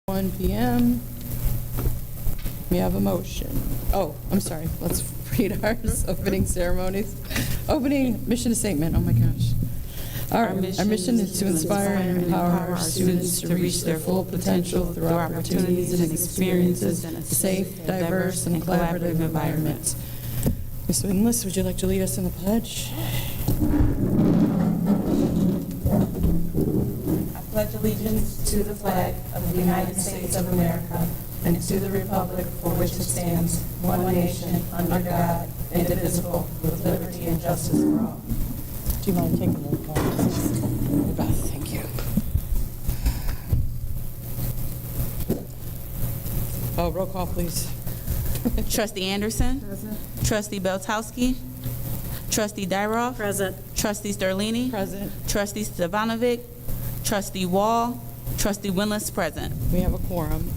1 p.m. We have a motion. Oh, I'm sorry. Let's read ours. Opening ceremonies. Opening mission statement. Oh my gosh. Our mission is to inspire and empower our students to reach their full potential through opportunities and experiences in a safe, diverse, and collaborative environment. Ms. Winless, would you like to lead us in the pledge? I pledge allegiance to the flag of the United States of America and to the republic for which it stands, one nation, under God, indivisible, with liberty and justice for all. Do you mind taking the roll call? Beth, thank you. Oh, roll call, please. Trustee Anderson. Present. Trustee Beltowski. Trustee Dyroff. Present. Trustee Sterlini. Present. Trustee Stevanovic. Trustee Wall. Trustee Winless present. We have a quorum.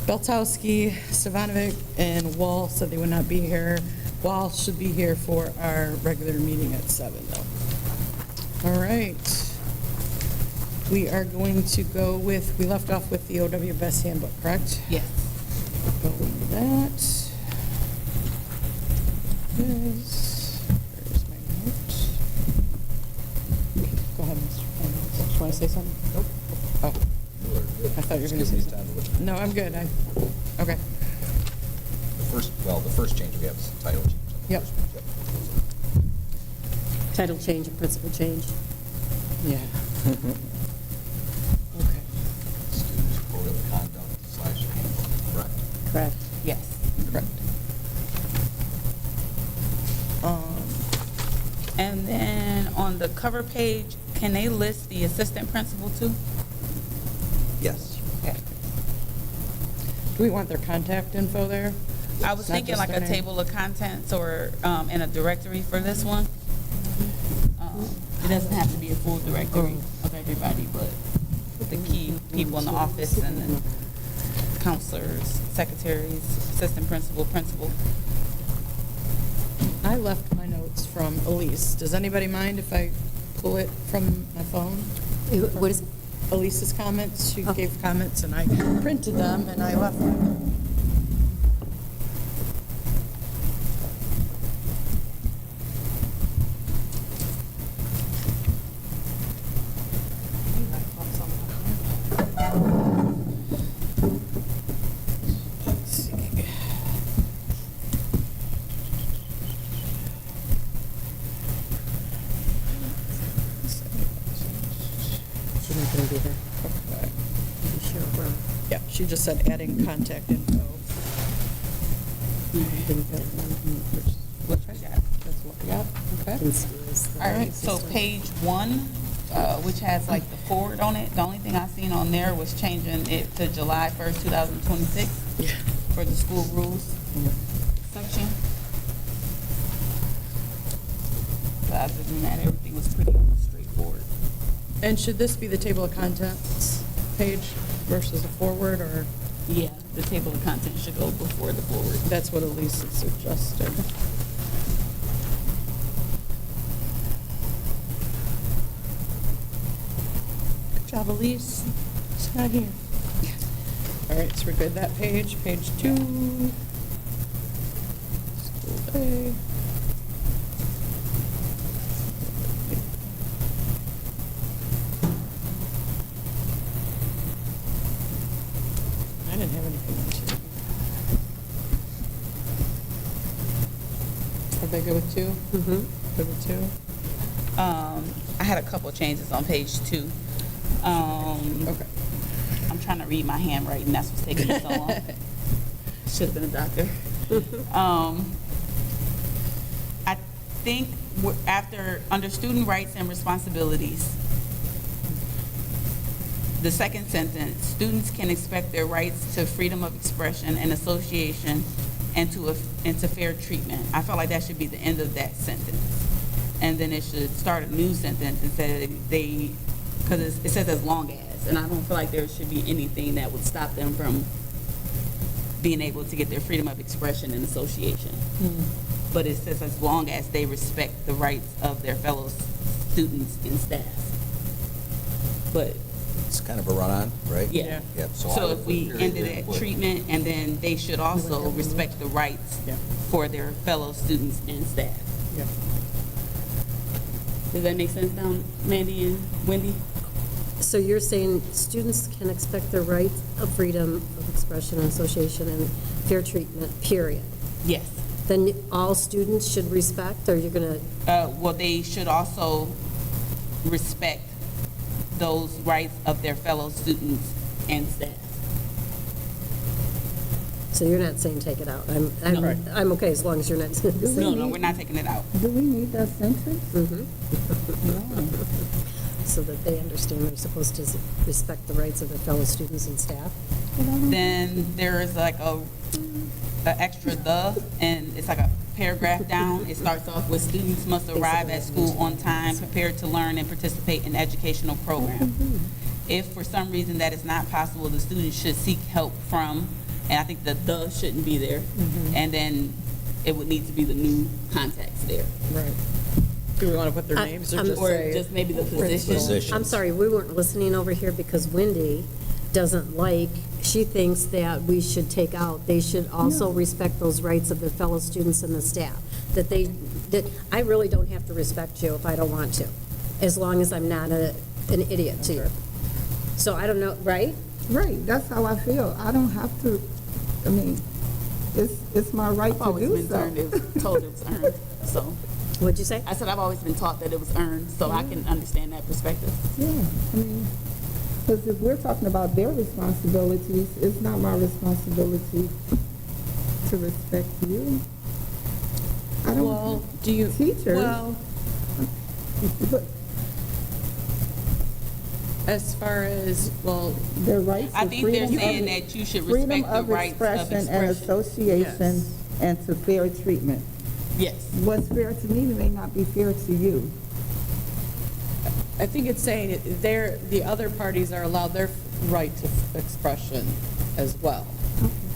Beltowski, Stevanovic, and Wall said they would not be here. Wall should be here for our regular meeting at 7, though. All right. We are going to go with, we left off with the OWBS handbook, correct? Yes. Go with that. There's my note. Go ahead, Mr. Finance. Do you want to say something? Nope. Oh. I thought you were going to say something. No, I'm good. Okay. The first change we have is title change. Yep. Title change and principal change. Yeah. Okay. Students code of conduct / handbook, correct? Correct. Yes. Correct. And then on the cover page, can they list the assistant principal too? Yes. Okay. Do we want their contact info there? I was Not thinking just like their a name? table of contents or in a directory for this one. It doesn't have to be a full directory of everybody, but the key people in the office and then counselors, secretaries, assistant principal, principal. I left my notes from Elise. Does anybody mind if I pull it from my phone? What is, Elise's comments. She gave comments and I printed them and I left them. Let's see. she's not going to be there. Okay. You sure, bro? Yeah, she just said adding contact info. Which I got. That's what we got. Okay. All right, so page 1, which has like the forward on it, the only thing I seen on there was changing it to July 1st, 2026 Yeah. for the school rules section. But other than that, everything was pretty straightforward. And should this be the table of contents page versus a forward, or Yeah, the table of contents should go before the forward. that's what Elise suggested? Good job, Elise. It's not here. All right, so we're good. That page 2. School day. I didn't have anything on two. Are they good with 2? Mm-hmm. Good with 2? I had a couple changes on page 2. Okay. I'm trying to read my handwriting. That's what's taking me so long. Should have been a doctor. I think after under student rights and responsibilities, the second sentence, students can expect their rights to freedom of expression and association and to fair treatment. I felt like that should be the end of that sentence. And then it should start a new sentence and say because it says as long as, and I don't feel like there should be anything that would stop them from being able to get their freedom of expression and association. But it says as long as they respect the rights of their fellow students and staff. But it's kind of a run-on, right? Yeah. Yep, I So would if we put ended period at there, put- treatment, and then they should also respect the rights Yeah. for their fellow students and staff. Yeah. Does that make sense now, Mandy and Wendy? So you're saying students can expect their rights of freedom of expression and association and fair treatment, period. Yes. Then all students should respect, or you're going to, Well, they should also respect those rights of their fellow students and staff. so you're not saying take it out? No. I'm okay as long as you're not. No, we're not taking it out. Do we need that sentence? Mhm. So that they understand they're supposed to respect the rights of their fellow students and staff? Then there is like a extra "the," and it's like a paragraph down. It starts off with students must arrive at school on time, prepared to learn and participate in educational program. If for some reason that is not possible, the student should seek help from, and I think the shouldn't be there, and then it would need to be the new contacts there. Right. Do we want to put their names or I'm- just Or say? just maybe the principal? position. I'm sorry, we weren't listening over here because Wendy doesn't like, she thinks that we should take out, they should also respect those rights of their fellow students and the staff. That I really don't have to respect you if I don't want to, as long as I'm not an idiot to you. So I don't know, right? Right, that's how I feel. I don't have to, I mean, it's my right I've to always do been so. told it was earned, so. What'd you say? I said I've always been taught that it was earned, so I can understand that perspective. Yeah, I mean, because if we're talking about their responsibilities, it's not my responsibility to respect you. I Well, don't, do you? Teachers. Well, but as far as, well, their rights I to think they're freedom saying of, that you should freedom respect the of rights of expression and expression. association Yes. and to fair treatment. Yes. What's fair to me may not be fair to you. I think it's saying the other parties are allowed their right to expression as well.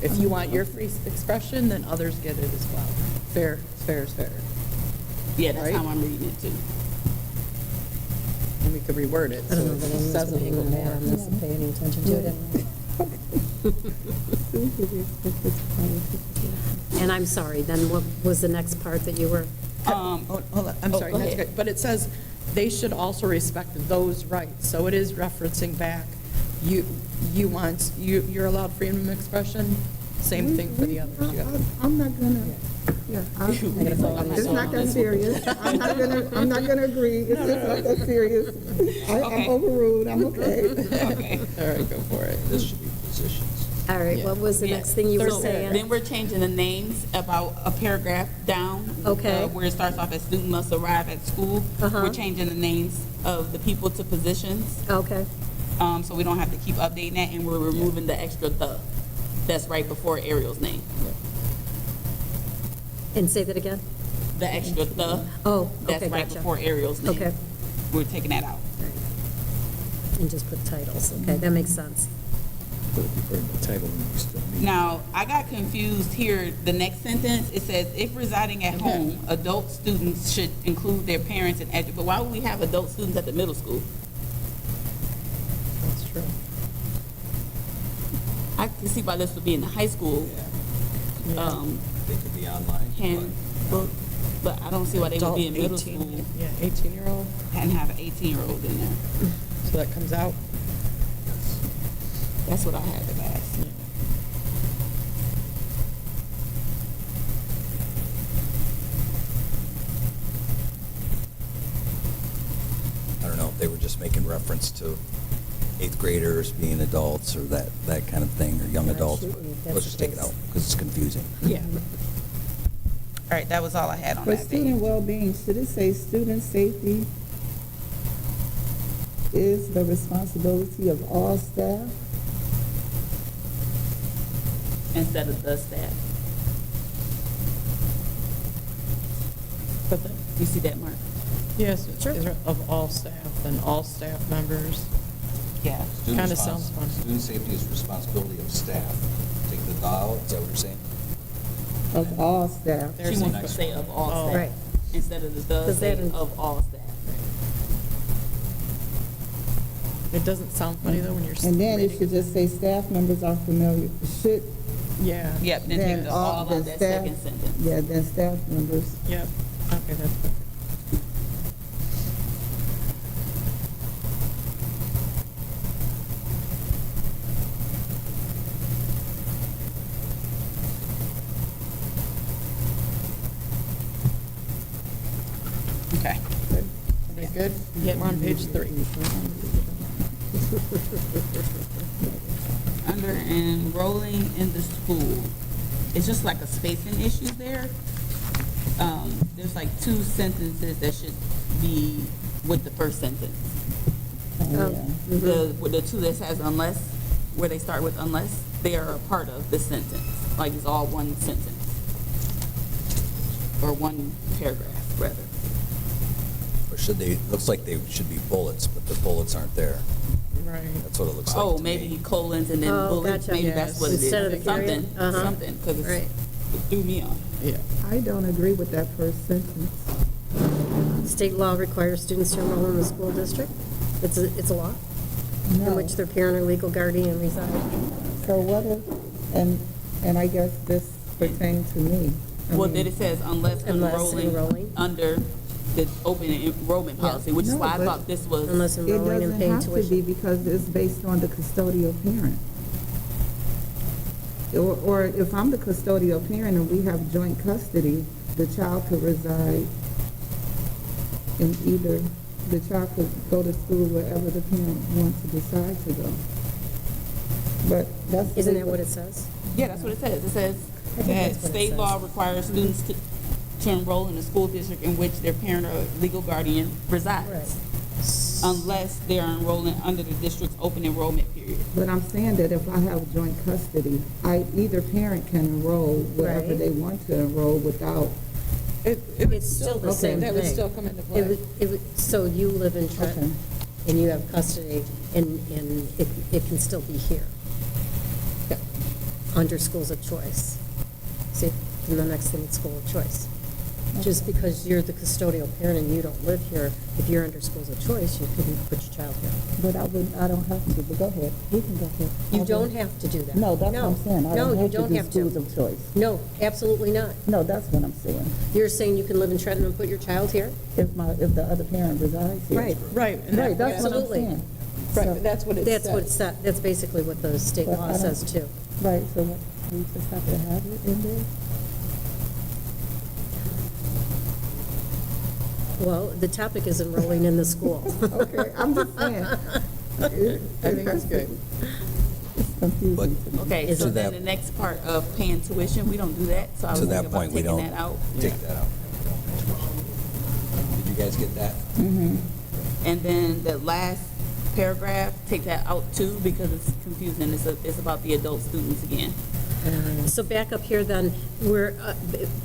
If you want your free expression, then others get it as well. Fair is fair. Yeah, that's Right? how I'm reading it too. And we could reword it. I don't so know it that anyone's says going to it a hang little on that. more. I'm not paying any attention to it anyway. And I'm sorry, then what was the next part that you were? Hold on, I'm sorry, go that's ahead. good. But it says they should also respect those rights. So it is referencing back, you're allowed freedom of expression, same thing for the others. You got it. I'm not gonna, yeah, it's not that serious. I'm not gonna agree. It's just not that serious. I'm Okay. overruled, I'm okay. Okay. All right, go for it. This should be positions. All right, Yeah. what was the Yeah. next thing you were So Then saying? we're changing the names about a paragraph down. Okay. Where it starts off as student must arrive at school. Uh-huh. We're changing the names of the people to positions, Okay, so we don't have to keep updating that, and we're removing the extra "the" that's right before Ariel's name. and say that again? The extra "the" Oh, that's okay, right gotcha. before Ariel's name. Okay, We're taking that out. and just put titles, okay, that makes sense. Now, I got confused here, the next sentence, it says, if residing at home, adult students should include their parents and but why would we have adult students at the middle school? That's true. I can see why this would be in the high school, They could be online. handbook, but I don't see why they would Adult be in middle 18 school Yeah, 18-year-old, and have an 18-year-old in there. so that comes out. That's what I had to ask. I don't know if they were just making reference to eighth graders being adults or that kind of thing, or young Yeah, adults. absolutely, if that's Let's just the take it case. out, because it's confusing. Yeah. All right, that was all I had on For that student page. well-being, should it say student safety is the responsibility of all staff? Instead of the staff. But then, You see that, Mark? yes, of all staff and all staff members. Yeah. Student Kinda respons- sounds fun. Student safety is responsibility of staff. Take the "thou," is that what you're saying? Of all staff. She There's wants the to next say one. of all Oh. staff. Right. Instead of the Does say that in- of all staff. It doesn't sound funny though when you're. And then it reading should just say staff members are familiar, should, Yeah, Yep, then take the all then out that staff- second sentence. yeah, then staff members. yep, okay, that's perfect. Okay. Good. Are they good? Yep. We're on page 3. Under enrolling in the school, it's just like a spacing issue there. There's like two sentences that should be with the first sentence. With the two that says unless, where they start with unless, they are a part of the sentence. Like it's all one sentence. Or one paragraph, rather. Or should they, looks like they should be bullets, but the bullets aren't there. Right. That's what it looks like Oh, to maybe me. colons and then Oh, bullets, gotcha. maybe that's what it is. Instead of the period? Something, something, because Right. it threw me off. Yeah. I don't agree with that first sentence. State law requires students to enroll in the school district. It's a law in No. which their parent or legal guardian reside. So what if, and I guess this pertains to me. I Well, mean, then it says unless enrolling. enrolling under the open enrollment policy, which is No, why I but- thought this was. Unless It enrolling and doesn't paying have to be tuition. because it's based on the custodial parent. Or if I'm the custodial parent and we have joint custody, the child could reside in either, the child could go to school wherever the parent wants to decide to go. But that's. Isn't that what it says? Yeah, that's what it says. It says think that that's what it state says. law requires students to enroll in a school district in which their parent or legal guardian resides. Unless they are enrolling under the district's open enrollment period. But I'm saying that if I have joint custody, either parent can enroll wherever Right. they want to enroll without, It would It's still the same That would thing. still come into It play. would, so you live in Trenton and you have custody and it can still be here. Under schools of choice. See, and the next thing is school of choice. Just because you're the custodial parent and you don't live here, if you're under schools of choice, you couldn't put your child here. but I don't have to, but go ahead, you can go ahead. You don't have to do that. No, that's what I'm saying, I No, don't you have to don't do have schools to. of choice. No, absolutely not. No, that's what I'm saying. You're saying you can live in Trenton and put your child here? If the other parent resides here. Right. Right. and Right, that's what I'm Absolutely. saying. Right, So- but that's what it says. That's what it's, that's basically what the state But law I don't- says too. Right, so what, we just have to have it in there? Well, the topic is enrolling in the school. Okay, I'm just saying. I think it's good. It's confusing to me. Okay, Is so it- then the next part of paying tuition, we don't do that, so I was To thinking that about point, we taking don't that out. take that out. Did you guys get that? And then the last paragraph, take that out too, because it's confusing. It's about the adult students again. So back up here then, we're,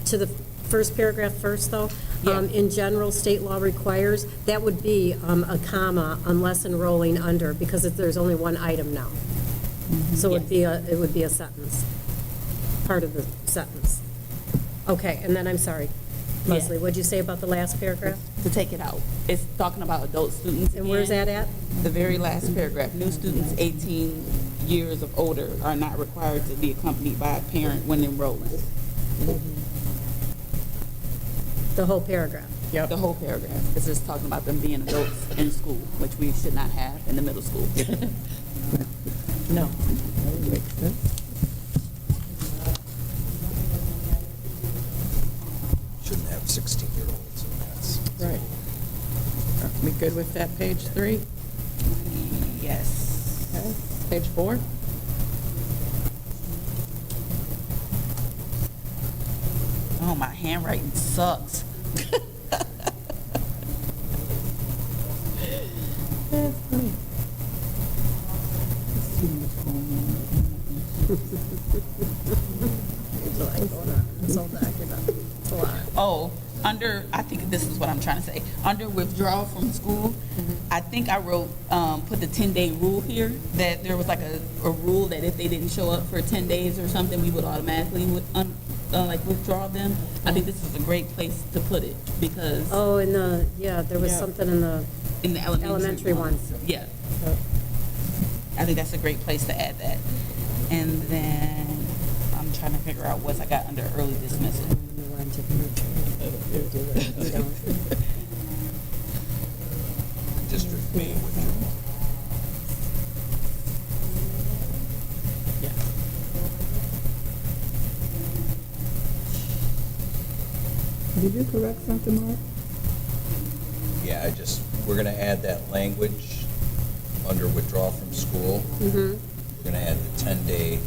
to the first paragraph first though. Yeah. In general, state law requires, that would be a comma unless enrolling under, because there's only one item now. So it would be a sentence, part of the sentence. Okay, and then I'm sorry, Leslie, Yeah. what'd you say about the last paragraph? To take it out. It's talking about adult students And where's again. that at? The very last paragraph, new students 18 years of older are not required to be accompanied by a parent when enrolling. The whole paragraph. Yep. The whole paragraph. It's just talking about them being adults in school, which we should not have in the middle school. No. That makes sense. Shouldn't have 16-year-olds, and that's. Right. Are we good with that, page 3? Yes. Okay. Page 4? Oh, my handwriting sucks. That's funny. It's too much going on. There's a lot going on. This whole document. It's a lot. Oh, I think this is what I'm trying to say. Under withdrawal from school, I think I wrote, put the 10-day rule here, that there was like a rule that if they didn't show up for 10 days or something, we would automatically withdraw them. I think this is a great place to put it, because Oh, there was Yeah. something in the in the elementary elementary ones. one. Yeah. I think that's a great place to add that. And then I'm trying to figure out what I got under early dismissal. You want to do it. You don't. District may withdraw. Yeah. Did you correct something, Mark? Yeah, we're gonna add that language under withdraw from school. Mm-hmm. We're gonna add the 10-day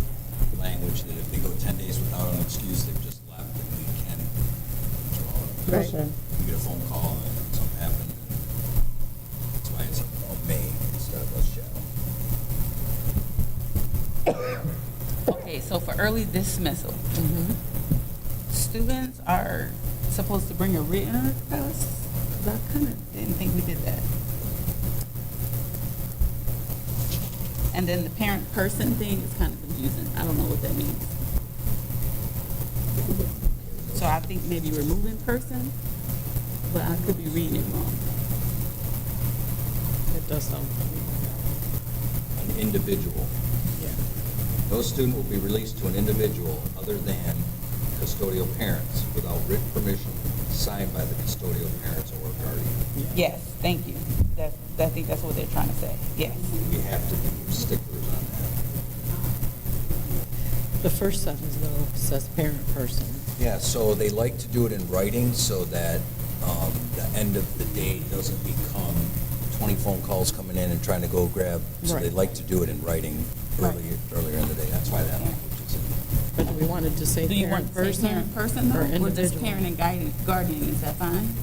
language that if they go 10 days without an excuse, they've just left, then we can withdraw. Right. You get a phone call and something happened. That's why it's a may instead of a shall. Okay, so for early dismissal, students are supposed to bring a written request? 'Cause I kind of didn't think we did that. And then the parent person thing is kind of confusing. I don't know what that means. So I think maybe removing person, but I could be reading it wrong. It does sound. An individual. Yeah. No student will be released to an individual other than custodial parents without written permission signed by the custodial parents or guardian. Yes, thank you. I think that's what they're trying to say. Yes. We have to be sticklers on that. The first sentence, though, says parent person. Yeah, so they like to do it in writing so that the end of the day doesn't become 20 phone calls coming in and trying to go grab. So they Right. like to do it in writing Right. earlier in the day. That's why that language is in there. But do we want it to say Do you parent want to say person? parent person Or though? Or just individual? parent and guardian, is that fine?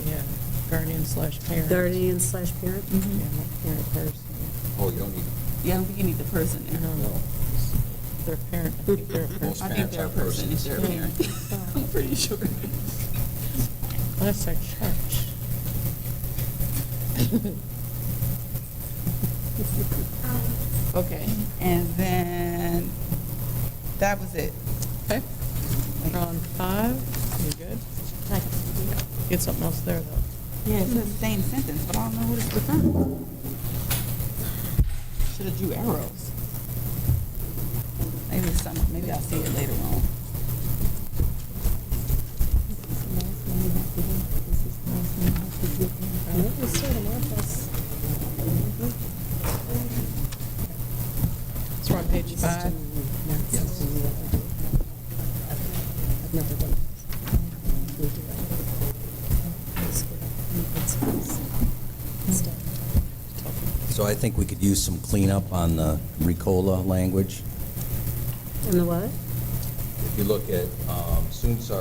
Yeah, guardian/parent. Guardian/parent? Yeah, not parent person. Oh, you don't need, Yeah, I don't think you need the person there. No, they're parent, I think they're a Most person. I think they're a Parents are person if they're a persons. parent. I'm pretty sure. That's our church. Okay, and then that was it. Okay. We're on 5. You good? Get something else there, though. Yeah, it says the same sentence, but I don't know what it's referring. Should have drew arrows. Maybe I'll see it later on. So we're on page 5. I've never done so I think we could use some cleanup on the Ricola language. And the what? If you look at, students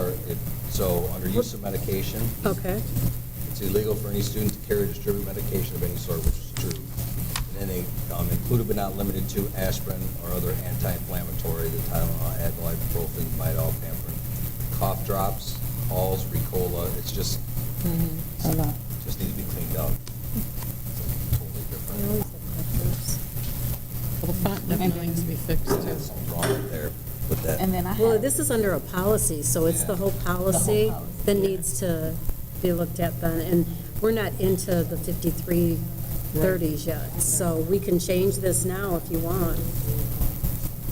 so under use of medication, Okay. it's illegal for any student to carry or distribute medication of any sort, which is true. And then they included but not limited to aspirin or other anti-inflammatory, the Tylenol, Advil, ibuprofen, Midol, Pamprin, cough drops, Halls, Ricola. It's just, A lot. just need to be cleaned up. Totally different. Well, the font definitely needs to be fixed, too. Something's wrong with there with that. And then I Well, have, this is under a policy, so it's the whole policy policy, that yeah. needs to be looked at then. And we're not into the 5330s yet, so we can change this now if you want.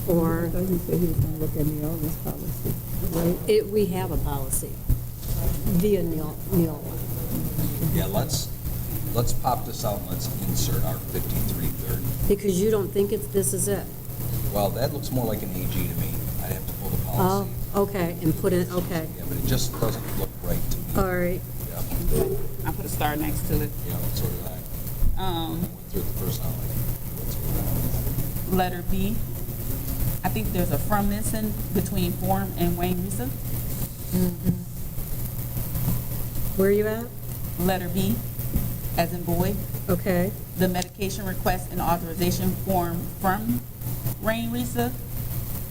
I Or, thought he said he was gonna look at Neola's policy, right? we have a policy via Neola. Yeah, let's pop this out and let's insert our 5330. Because you don't think this is it? Well, that looks more like an AG to me. I'd have to pull the Oh, policy. okay, and put it, okay, Yeah, but it just doesn't look right to me. all right. Yeah, I put a star next to it. yeah, so did I. I went through it the first time, like, what's going on? Letter B. I think there's a from missing between form and Wayne Risa. Where are you at? Letter B, as in boy. Okay, The medication request and authorization form from Wayne Risa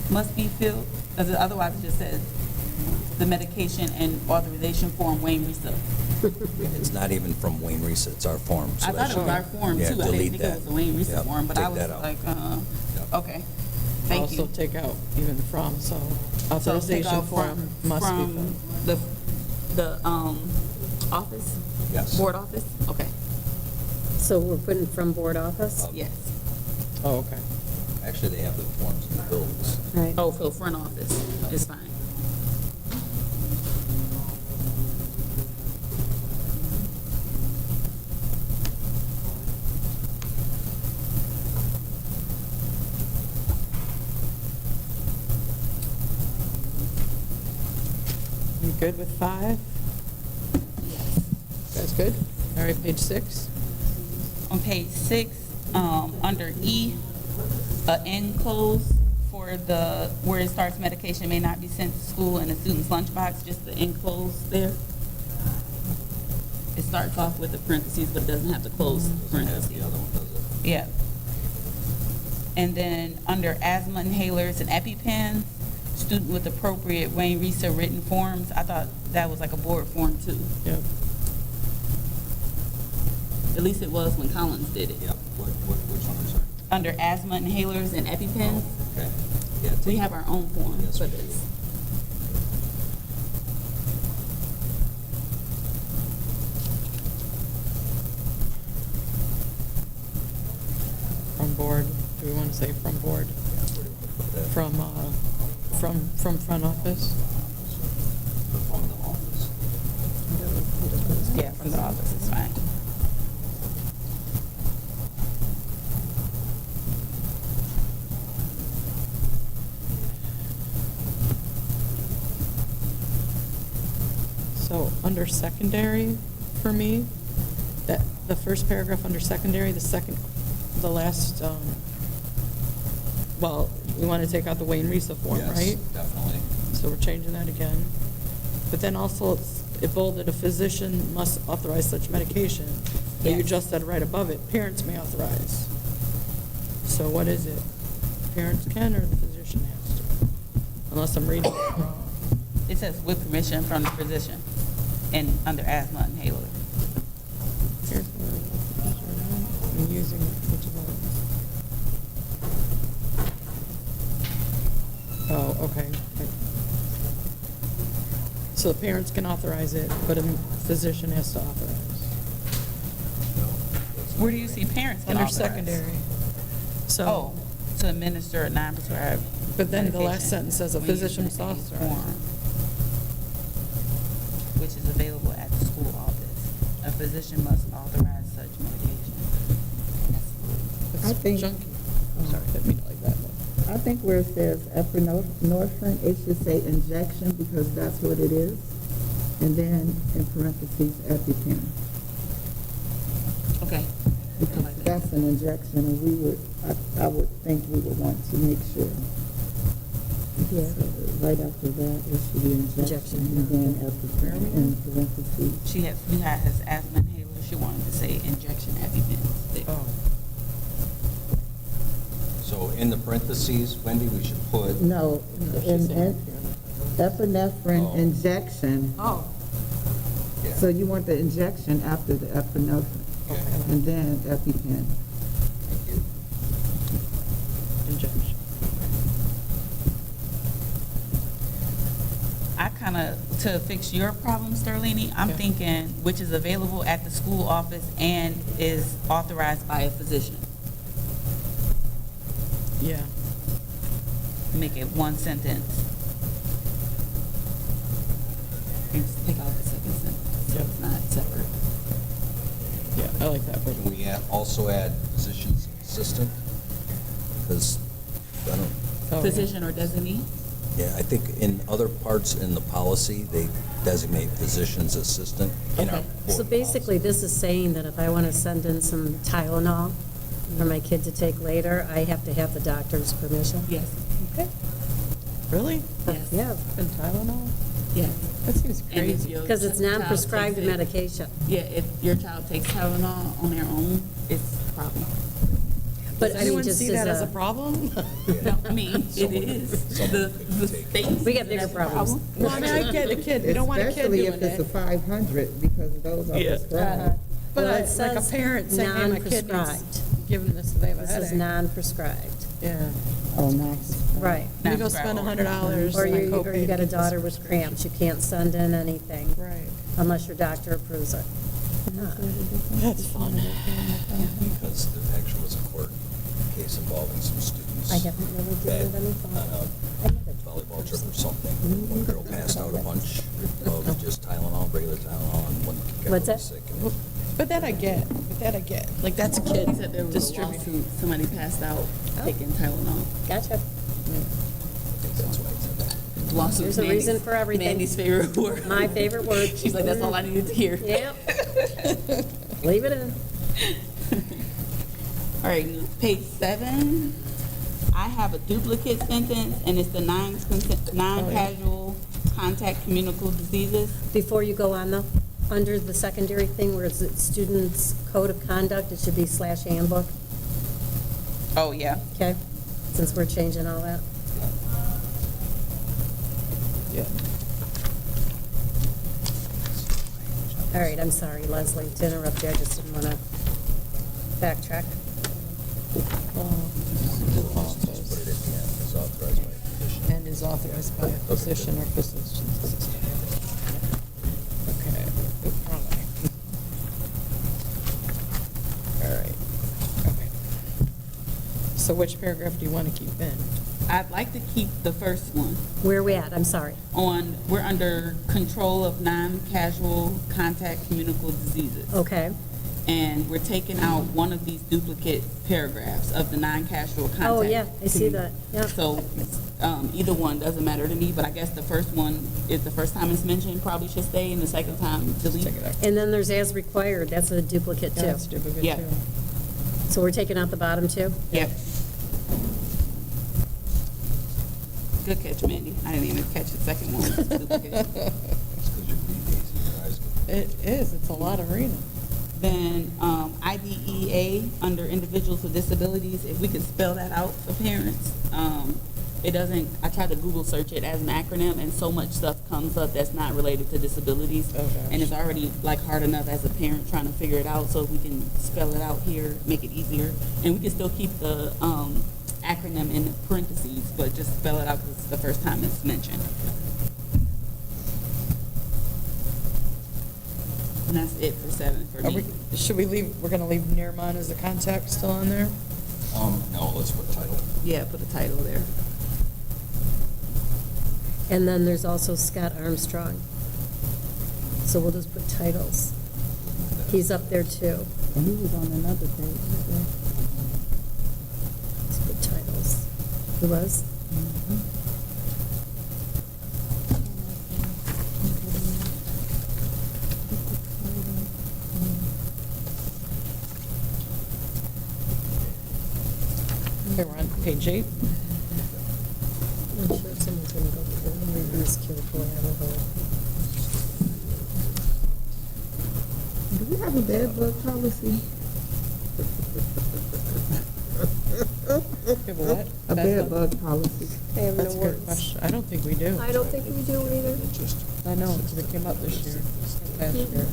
must be filled, otherwise it just says the medication and authorization form Wayne Risa. It's not even from Wayne Reese, it's our form. so I that thought it was should- our form too. Yeah, I didn't delete think that. it was a Wayne Risa Yep, form, but take I was that out. like, Yep. okay, thank Also you. take out even from, so So take authorization out form must be from the office, Yes. board office, okay. so So we're putting from board office? Yes. Oh, okay. Actually, they have the forms in the buildings. Right. Oh, for the front office, it's fine. You good with 5? Guys good? All right, page 6. On page 6, under E, end close for the, where it starts, medication may not be sent to school in a student's lunchbox, just the end close there. It starts off with the parentheses, but doesn't have to close parentheses. The other one does it. Yeah. And then under asthma inhalers and EpiPens, student with appropriate Wayne Risa written forms, I thought that was like a board form too. Yep. At least it was when Collins did it. Yep. Which one, I'm sorry? Under asthma inhalers and EpiPens, Okay. Yeah, we have our own form Yes, for we do. this. From board. Do we want to say from board? Yeah, where do you want to put that? From front office? From the office. Yeah, from the office, it's fine. So under secondary, for me, that, the first paragraph under secondary, the last, well, we want to take out the Wayne Risa form, Yes, right? definitely. So we're changing that again. But then also, it bolded, a physician must authorize such medication. But you Yes. just said right above it, parents may authorize. So what is it? Parents can, or the physician has to? Unless I'm reading it wrong. It says with permission from the physician and under asthma inhaler. Here's where I'm using which of those. Oh, okay. So parents can authorize it, but a physician has to authorize. Where do you see parents can Under authorize? secondary. So, Oh, to administer a non-prescribed but then the last medication sentence says a when physician using must a authorize. form, which is available at the school office. A physician must authorize such medication. I think- It's junky. I'm sorry, I didn't mean it like that. I think where it says epinephrine, it should say injection because that's what it is. And then in parentheses, EpiPen. Okay. Because like that. that's an injection and we would, I would think we would want to make sure. Yeah. So right after that, it should be injection and then EpiPen in parentheses. She has asthma inhaler. She wanted to say injection EpiPen. Oh, So in the parentheses, Wendy, we should put, No, in epinephrine Oh. injection. Oh. yeah. So you want the injection after the epinephrine Okay. and then EpiPen. Thank you. injection. I kind of, to fix your problem, Sterlini, I'm Yeah. thinking which is available at the school office and is authorized by a physician. Yeah. Make it one sentence. And just take out the second sentence, so Yep. it's not separate. Yeah, I like that. Can we also add physician's assistant? Because, I don't, Oh, yeah. Physician or designee? yeah, I think in other parts in the policy, they designate physician's assistant in our Okay. board So basically, this is saying that if I want to send in some Tylenol for my kid to take later, I have to have the doctor's permission? Yes. Okay. Really? Yes. Yeah, And Tylenol? Yes. That seems And if crazy. your because it's child non-prescribed takes it- medication. Yeah, if your child takes Tylenol on their own, it's a problem. But Does I mean, anyone just see as that as a problem? No, I mean, it is. The state. We got bigger sees it as a problems. Well, I mean, I get a kid, we don't want a kid Especially doing if it's a it. 500, because those are Yeah. prescribed. But Well, it like a says parent saying, hey, my kid needs, non-prescribed. giving this, they have a This is headache. non-prescribed. Yeah. Oh, no. Right. You go spend $100 Or on you copay. got a daughter with cramps, you can't send in anything Right. unless your doctor approves it. That's fun. Because there actually was a court case involving some students. I haven't really given it any On thought. a volleyball trip or something. One girl passed out a bunch of just Tylenol, regular Tylenol, and one got What's really that? sick. But that I get, like, that's a kid He said there was a distributing. lawsuit, somebody passed out taking Tylenol. Gotcha. I think that's why I said that. Lawsuit. There's a reason for everything. Mandy's favorite word. My favorite word. She's like, that's all I needed to hear. Yep. Leave it in. All right, page 7, I have a duplicate sentence, and it's the non-casual contact communicable diseases. Before you go on though, under the secondary thing where it's students' code of conduct, it should be /handbook, Oh, yeah. okay? Since we're changing all that. Yeah. All right, I'm sorry, Leslie, to interrupt you, I just didn't want to backtrack. Just put it at the end, it's authorized by a physician. And is authorized by a physician or physician's assistant. Okay. Oop, wrong way. All right. Okay. So which paragraph do you want to keep in? I'd like to keep the first one Where are we at? I'm sorry. we're under control of non-casual contact communicable diseases. Okay. And we're taking out one of these duplicate paragraphs of the non-casual contact. Oh, yeah, I see that, yeah. So, either one doesn't matter to me, but I guess the first one is the first time it's mentioned, probably should stay, and the second time delete. Take it out. And then there's as required, that's a duplicate too. That's duplicate Yeah. too. So we're taking out the bottom two? Yep. Good catch, Mandy. I didn't even catch the second one. It's duplicate. It's because you read these and your eyes get. It is, it's a lot of reading. Then IDEA, under individuals with disabilities, if we could spell that out for parents. It doesn't, I tried to Google search it as an acronym, and so much stuff comes up that's not related to disabilities. Oh, gosh. And it's already like hard enough as a parent trying to figure it out, so if we can spell it out here, make it easier. And we can still keep the acronym in parentheses, but just spell it out because it's the first time it's mentioned. And that's it for 7 for me. Should we leave, we're going to leave Nearmont as a contact still on there? No, let's put title. Yeah, put a title there. And then there's also Scott Armstrong. So we'll just put titles. He's up there too. And he was on another page. Let's put titles. Who was? Okay, we're on page 8. I'm sure someone's gonna go through and read these carefully. I don't know. Do we have a bed bug policy? Okay, but what? A bed bug policy. I have no That's a good words. question. I don't think we do. I don't think we do either. I know, because it came up this year, last year.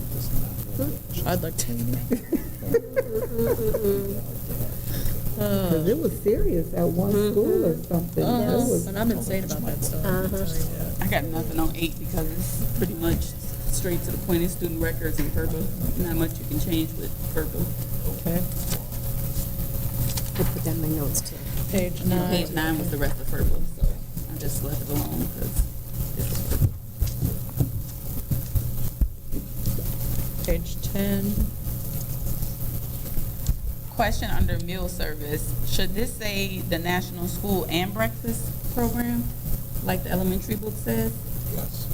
I'd like to. Because it was serious at one school or something. It was- And I'm insane about that stuff. I'll tell you that. I got nothing on 8 because it's pretty much straight to the point in student records and FERPA. Not much you can change with FERPA. Okay, I put that in my notes too. page And 9. page 9 was the rest of FERPA, so I just left it alone because it's FERPA. Page 10. Question under meal service, should this say the National School and Breakfast Program, like the elementary book says? Yes.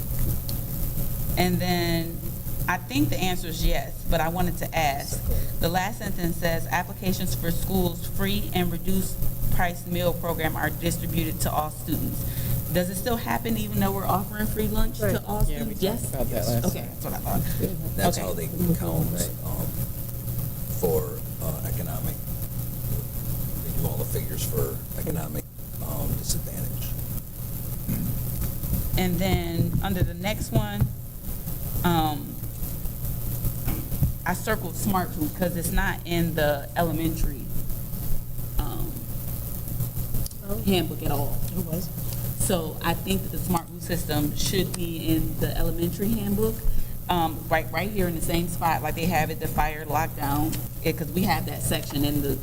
And then, I think the answer is yes, but I wanted to ask. The last sentence says, applications for schools' free and reduced price meal program are distributed to all students. Does it still happen even though we're offering free lunch to Right. all Yeah, we students? talked Yes? about that last Okay, time. that's what I thought. That's Okay. how they can count for economic, they do all the figures for economic disadvantage. And then, under the next one, I circled Smart Food because it's not in the elementary handbook at all. Who was? So I think that the Smart Food system should be in the elementary handbook, right here in the same spot, like they have it, the fire lockdown, because we have that section in the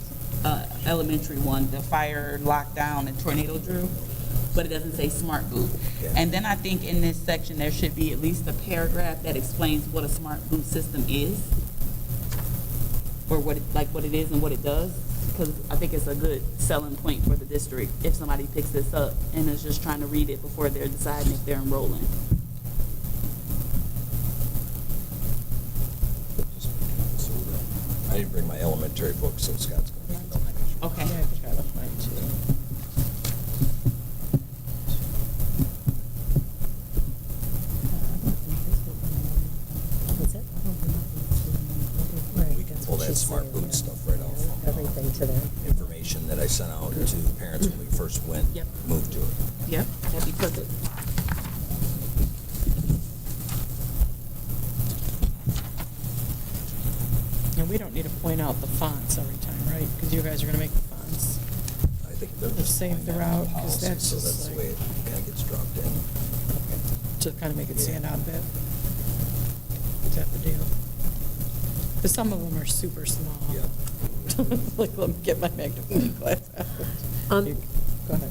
elementary one, the fire lockdown and tornado drill, but it doesn't say smart boot. Yeah. And then I think in this section, there should be at least a paragraph that explains what a smart boot system is, or what it is and what it does, because I think it's a good selling point for the district if somebody picks this up and is just trying to read it before they're deciding if they're enrolling. I didn't bring my elementary book, so Scott's going to make it. Okay. Yeah, I tried to find too. What's it? We can pull that smart boot stuff right off from Everything to there. information that I sent out to parents when we first Yep. moved to it. Yep, that'd be perfect. And we don't need to point out the fonts every time, right? Because you guys are going to make the fonts. I think they're They're just saved pulling that throughout, from 'cause policy, that's so just that's the like- way it kind of gets dropped in. To kind of make it stand out a bit. Is that the deal? Because some of them are super small. Yeah. Like, let me get my magnifying glass out. On- Go ahead.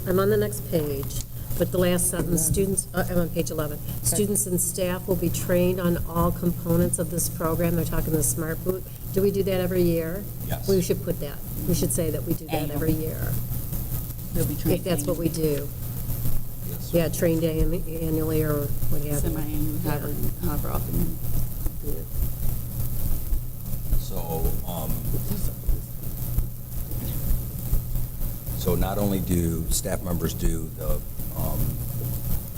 I'm on the next page, but the last sentence, students, I'm on page 11. Students and staff will be trained on all components of this program. They're talking the Smart Boot. Do we do that every year? Yes. We should put that. We should say that we do that every year, They'll be trained. if that's what we do. Yes. Yeah, trained annually or what have you. Semi-annual, however often. you do it. So not only do staff members do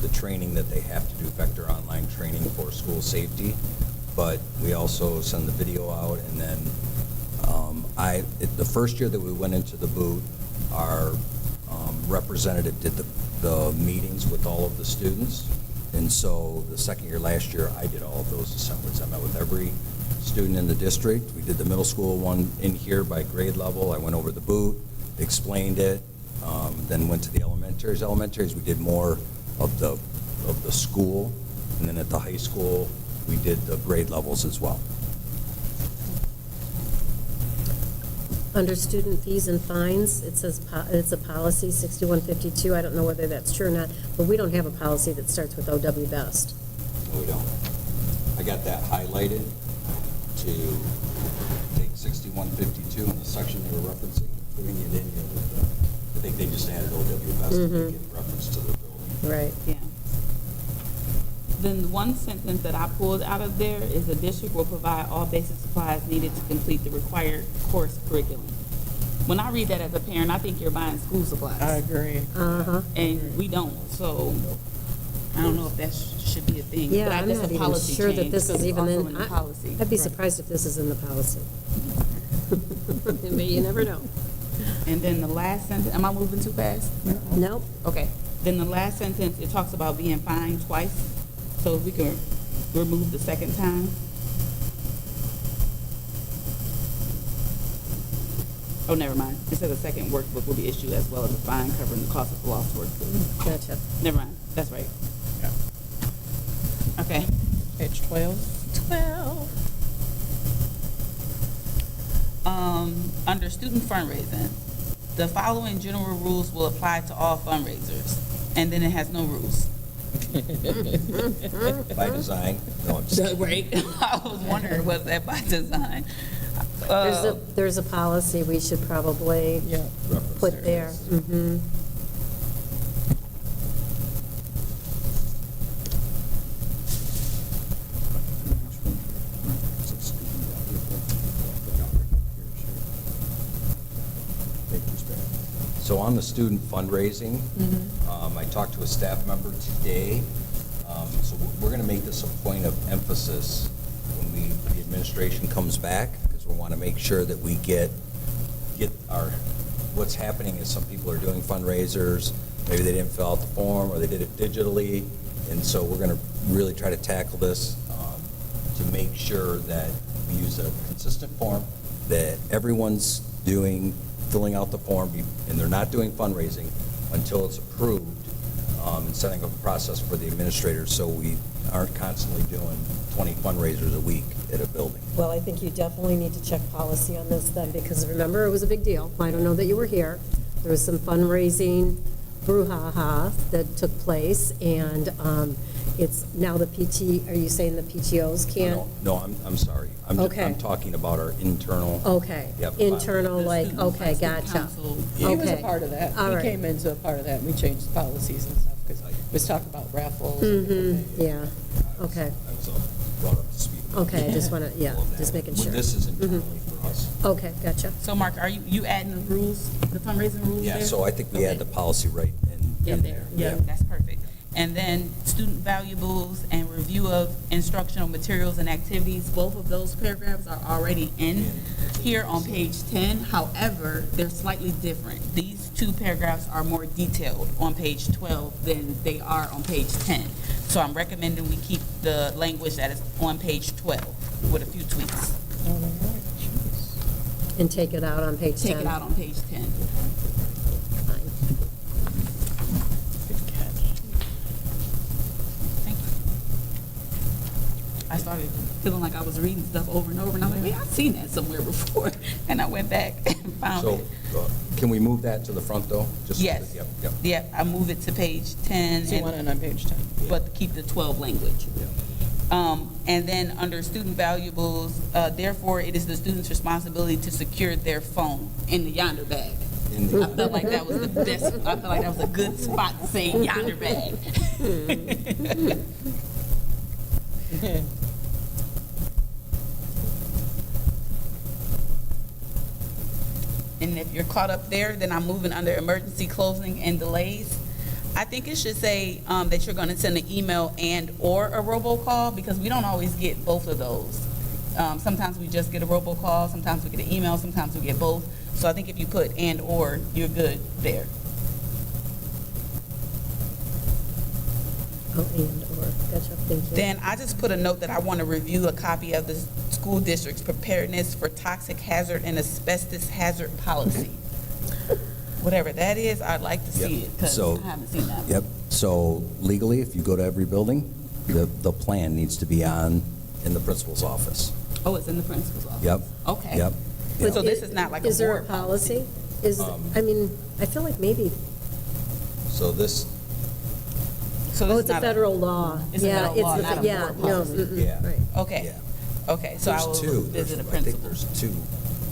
the training that they have to do, vector online training for school safety, but we also send the video out, and then the first year that we went into the boot, our representative did the meetings with all of the students, and so the second year last year, I did all of those assemblies. I met with every student in the district. We did the middle school one in here by grade level. I went over the boot, explained it, then went to the elementaries. Elementaries, we did more of the school, and then at the high school, we did the grade levels as well. Under student fees and fines, it says it's a policy 6152. I don't know whether that's true or not, but we don't have a policy that starts with OW Best. No, we don't. I got that highlighted to take 6152 in the section they were referencing, putting it in here with I think they just added OW Best to make it reference to their building. Right. Yeah. Then one sentence that I pulled out of there is the district will provide all basic supplies needed to complete the required course curriculum. When I read that as a parent, I think you're buying school supplies. I agree. Uh-huh. And we don't, so I don't know if that should be a thing. Yeah, But I'm that's not a even policy sure that change, this because is it's even also in. the policy. I'd be surprised if this is in the policy. But you never know. And then the last sentence, am I moving too fast? Nope. Okay. Then the last sentence, it talks about being fined twice. So if we can remove the second time. Oh, never mind. It says a second workbook will be issued as well as a fine covering the cost of the lost workbook. Gotcha. Never mind. That's right. Yeah. Okay. Page 12. 12. Under student fundraising, the following general rules will apply to all fundraisers. And then it has no rules. By design, no, I'm just kidding. Right? I was wondering, was that by design? There's a policy we should probably Yeah. Reference put there. Mm-hmm. So on the student fundraising, I talked to a staff member today. So we're going to make this a point of emphasis when the administration comes back, because we want to make sure that we get what's happening is some people are doing fundraisers, maybe they didn't fill out the form or they did it digitally, and so we're going to really try to tackle this to make sure that we use a consistent form, that everyone's filling out the form, and they're not doing fundraising until it's approved and setting up a process for the administrators so we aren't constantly doing 20 fundraisers a week at a building. Well, I think you definitely need to check policy on this then, because remember, it was a big deal. I don't know that you were here. There was some fundraising brouhaha that took place, and it's now the PT, are you saying the PTOs can't? No, I'm sorry. Okay. I'm talking about our internal. Okay, Yep. internal, The like, student- okay, student gotcha. council. He was a Okay. part of that. All He right. came into a part of that, and we changed the policies and stuff, because it was talking about raffles. and different things. Yeah, okay, I was brought up to speed. okay, I just want to, yeah, All of that. just making Well, sure. This is internally for us. Okay, gotcha. So Mark, are you adding the rules, the fundraising rules there? Yeah, so I think we had the policy right In there, yeah, that's perfect. And then student valuables and review of instructional materials and activities, both of those paragraphs are already in here on page 10. However, they're slightly different. These two paragraphs are more detailed on page 12 than they are on page 10. So I'm recommending we keep the language that is on page 12 with a few tweaks. All right, jeez. And take it out on page 10. Take it out on page 10. Fine. Good catch. Thank you. I started feeling like I was reading stuff over and over, and I'm like, wait, I've seen that somewhere before. And I went back and found So it. can we move that to the front, though? Just- Yes. Yep, yep. Yep, I move it to page 10, So you want and- it on page 10? but keep the 12 language. Yeah. And then under student valuables, therefore, it is the student's responsibility to secure their phone in the yonder bag. I felt like that was the best, I felt like that was a good spot to say yonder bag. And if you're caught up there, then I'm moving under emergency closing and delays. I think it should say that you're going to send an email and/or a robocall, because we don't always get both of those. Sometimes we just get a robocall, sometimes we get an email, sometimes we get both. So I think if you put and/or, you're good there. Oh, and/or, gotcha, thank you. Then I just put a note that I want to review a copy of the school district's preparedness for toxic hazard and asbestos hazard policy. Whatever that is, I'd like to see Yep. it, because So- I haven't seen that. Yep, so legally, if you go to every building, the plan needs to be in the principal's office. Oh, it's in the principal's office? Yep. Okay. Yep. But So this is not like a Is there a board policy? Is, I mean, I feel like maybe, So this, So oh, this is it's a not federal law. It's a Yeah, federal law, the- not a yeah, board no, policy. mm-mm, Yeah. right. Okay, yeah. okay, so I There's will two. visit a I think principal there's two,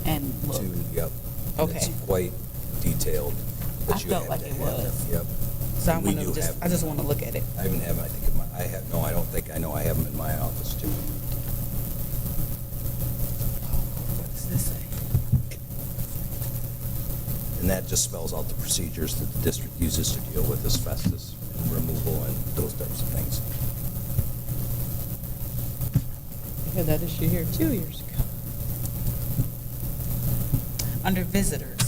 and look. yep. And It's Okay. quite detailed. I but you felt have like to it have was. them. Yep. So I We want do to have I just want to look at it. I even have them, I think, I don't think, I have them in my office, too. What does this say? And that just spells out the procedures that the district uses to deal with asbestos removal and those types of things. We had that issue here 2 years ago. Under visitors,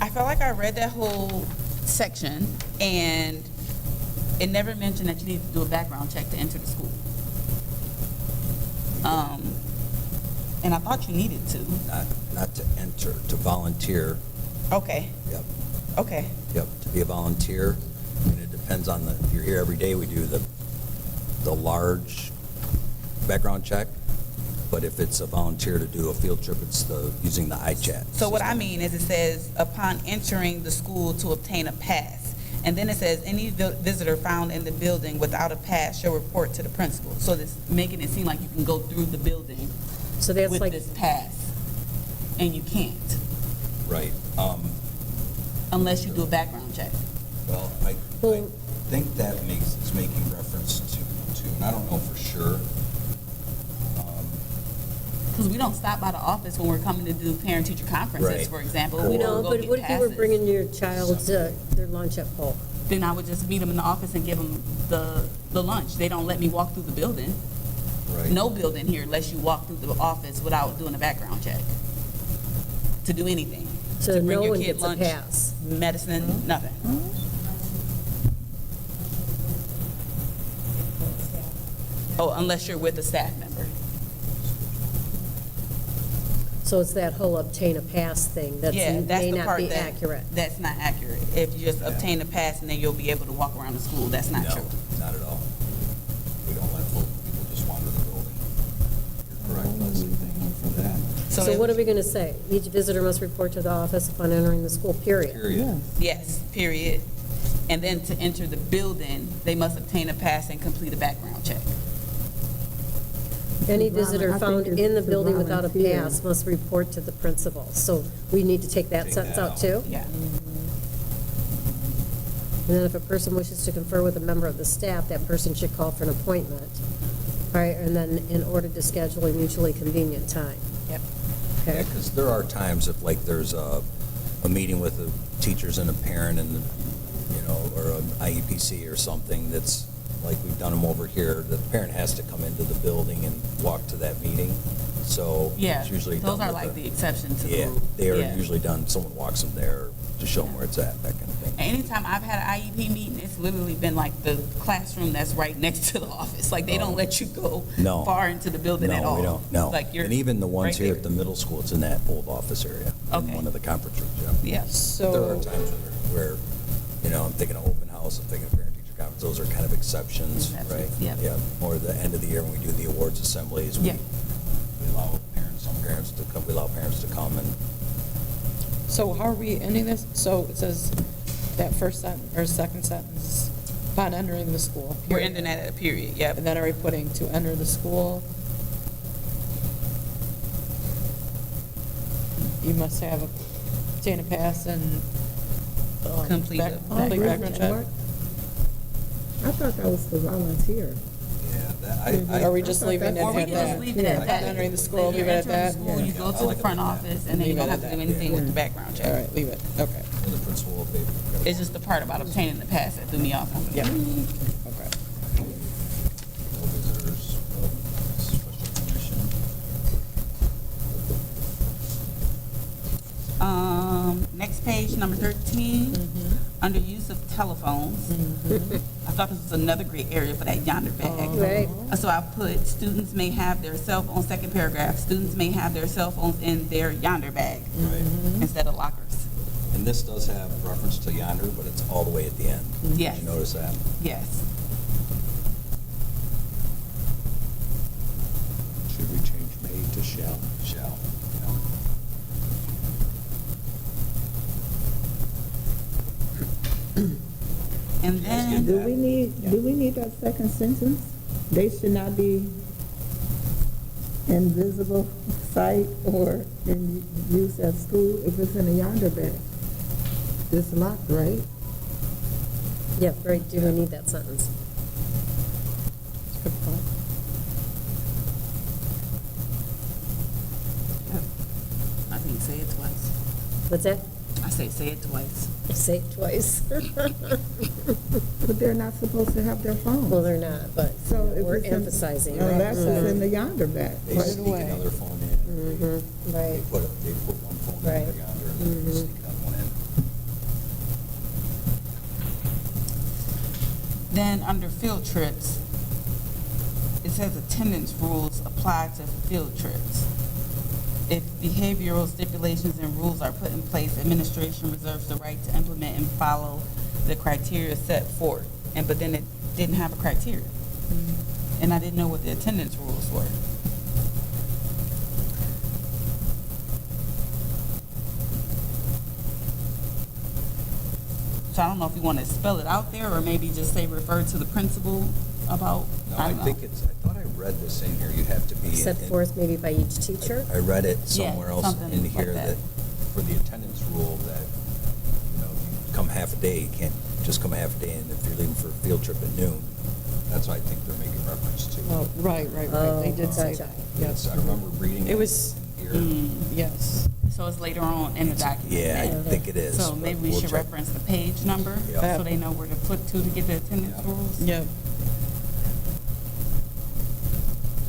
I felt like I read that whole section, and it never mentioned that you need to do a background check to enter the school. And I thought you needed to. Not to enter, to volunteer. Okay, Yep, okay. yep, to be a volunteer. And it depends on if you're here every day, we do the large background check. But if it's a volunteer to do a field trip, it's using the iChat. So what I system. mean is, it says, upon entering the school to obtain a pass. And then it says, any visitor found in the building without a pass shall report to the principal. So it's making it seem like you can go through the building So that's with like, this pass, and you can't, Right. unless you do a background check. Well, I Well- think that is making reference to, and I don't know for sure. Because we don't stop by the office when we're coming to do parent-teacher conferences, Right. for example. We no, don't go but get what if you were passes. bringing your child to their lunch at Polk? Then I would just meet them in the office and give them the lunch. They don't let me walk through the building. Right. No building here lets you walk through the office without doing a background check to do anything. So To bring no your one kid gets a lunch, pass. medicine, nothing. Oh, unless you're with a staff member. So it's that whole obtain a pass thing that Yeah, that's may the not part be that, accurate. that's not accurate. If you just obtain a pass and then you'll be able to walk around the school, that's not No, true. not at all. We don't let people just wander the building. You're correct, Leslie. Thank you for that. So what are we going to say? Each visitor must report to the office upon entering the school, period. Period. Yes, period. And then to enter the building, they must obtain a pass and complete a background check. Any I visitor think found it's in the to building without a volunteer. pass must report to the principal. So we need to take that Take sentence that out too? Yeah. And then if a person wishes to confer with a member of the staff, that person should call for an appointment. All right, and then in order to schedule a mutually convenient time. Yep. Yeah, Okay? because there are times if like there's a meeting with the teachers and a parent and, you know, or an IEPC or something that's, like we've done them over here, the parent has to come into the building and walk to that meeting. So Yeah, it's usually done those are with like the exception to the Yeah, rule. they are Yeah. usually done, someone walks them there to show them where it's at, that kind of thing. Anytime I've had an IEP meeting, it's literally been like the classroom that's right next to the office. Like, they don't let you go No. far into the building at all. No, we don't, no. Like, you're And even the ones right here there. at the middle school, it's in that old office area. Okay. In one of the conference rooms, yeah. Yeah. There are So, times where, you know, I'm thinking of open house, I'm thinking of parent-teacher conference, those are kind of exceptions, right? Exceptions, yeah. Yeah, or the end of the year when we do the awards assemblies, we Yeah. allow some parents to come, we allow parents to come and, so how are we ending this? So it says that first sentence, or second sentence, upon entering the school. We're period. ending that at a period, yep. And then are we putting to enter the school? You must have obtain a pass and Complete a complete background check. I thought that was for volunteer. yeah, that, Are we just thought leaving it Or we at can that? just leave it Yeah. at that. Upon entering the school, When leave you're it at entering that? the school, you Yeah. go I to the like it front like that. office, and then you Leave don't it have at to do that. anything with the background All check. right, leave it, okay. and the principal will pay. It's just the part about obtaining the pass that threw me off. Yeah, okay. No visitors, special permission. Next page, number 13, under use of telephones. I thought this was another great area for that yonder bag. Right. So I put, students may have their cell phone, second paragraph, students may have their cell phones in their yonder bag Right. instead of lockers. And this does have reference to yonder, but it's all the way at the end. Yes. Did you notice that? Yes. Should we change may to shall? Shall. And then, Do we need that second sentence? They should not be in visible sight or in use at school if it's in a yonder bag. It's locked, right? Yeah, right, do we need that sentence? Good point. I think say it twice. What's that? I say it twice. Say it twice. But they're not supposed to have their phone. Well, they're not, but So if we're it's in- emphasizing. right? Unless it's in the yonder bag. They right? sneak away. another phone in. Mhm, They right. put one phone in Right. there yonder and then they sneak another one in. Then under field trips, it says attendance rules apply to field trips. If behavioral stipulations and rules are put in place, administration reserves the right to implement and follow the criteria set forth. But then it didn't have a criteria. And I didn't know what the attendance rules were. So I don't know if you want to spell it out there or maybe just say refer to the principal about, No, I I don't know. think it's, I thought I read this in here, you have to be. Set in- forth maybe by each teacher? I read it somewhere else something in like here that. that for the attendance rule that, you know, you come half a day, you can't just come half a day, and if you're leaving for a field trip at noon, that's what I think they're making reference to. Oh, right, they did say gotcha. that. Yes, I remember reading it. It was- in here. Yes. So it's later on in the document. Yeah, I then. think it is. So but maybe we we'll should check. reference the page number, Yeah. so they know where to flip to get the attendance Yeah. rules. Yep.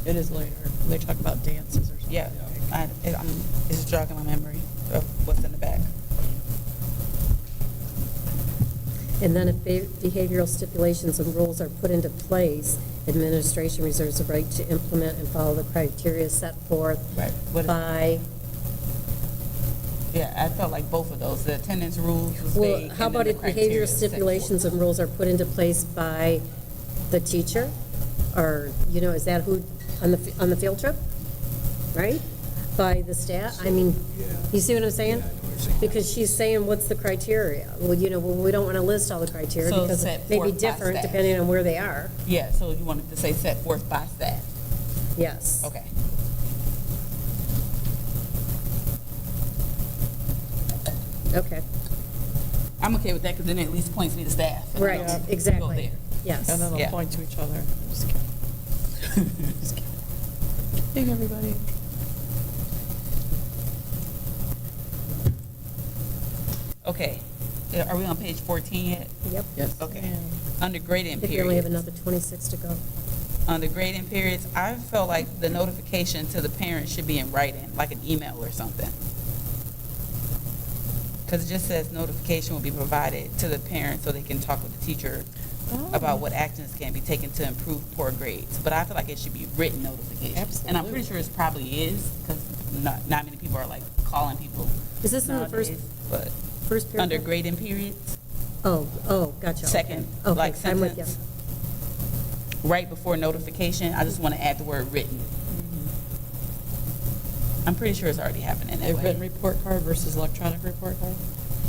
It is later. They talk about dances or something. Yeah, it's jogging my memory of what's in the back. And then if behavioral stipulations and rules are put into place, administration reserves the right to implement and follow the criteria set forth Right. What is- by Yeah, I felt like both of those, the attendance rules was Well, vague. how and then about the if behavior criteria set forth. stipulations and rules are put into place by the teacher? Or, is that who, on the field trip? Right? By the staff? I mean, you see what I'm saying? Yeah, I know what you're saying. Because she's saying, what's the criteria? Well, we don't want to list all the criteria So because set it may be forth by different staff. depending on where they are. Yeah, so you wanted to say set forth by staff. Yes. Okay. Okay. I'm okay with that because then it at least points me to staff. and I Right, know to go exactly. there. Yes. And then they'll Yeah. point to each other. Just kidding. Just kidding. Kidding, everybody. Okay, are we on page 14 yet? Yep. Yes. Okay. Under grading I think we only have periods. another 26 to go. Under grading periods, I felt like the notification to the parents should be in writing, like an email or something. Because it just says notification will be provided to the parent so they can talk with the teacher about what actions can be taken to improve poor grades. But I feel like it should be written notification. And I'm pretty sure it probably is, because not many people are like calling people Is this in the nowadays. But first paragraph? under grading periods, Oh, gotcha. okay. second, Okay, like I'm with you. sentence, right before notification, I just want to add the word written. I'm pretty sure it's already happening that A way. written report card versus electronic report card?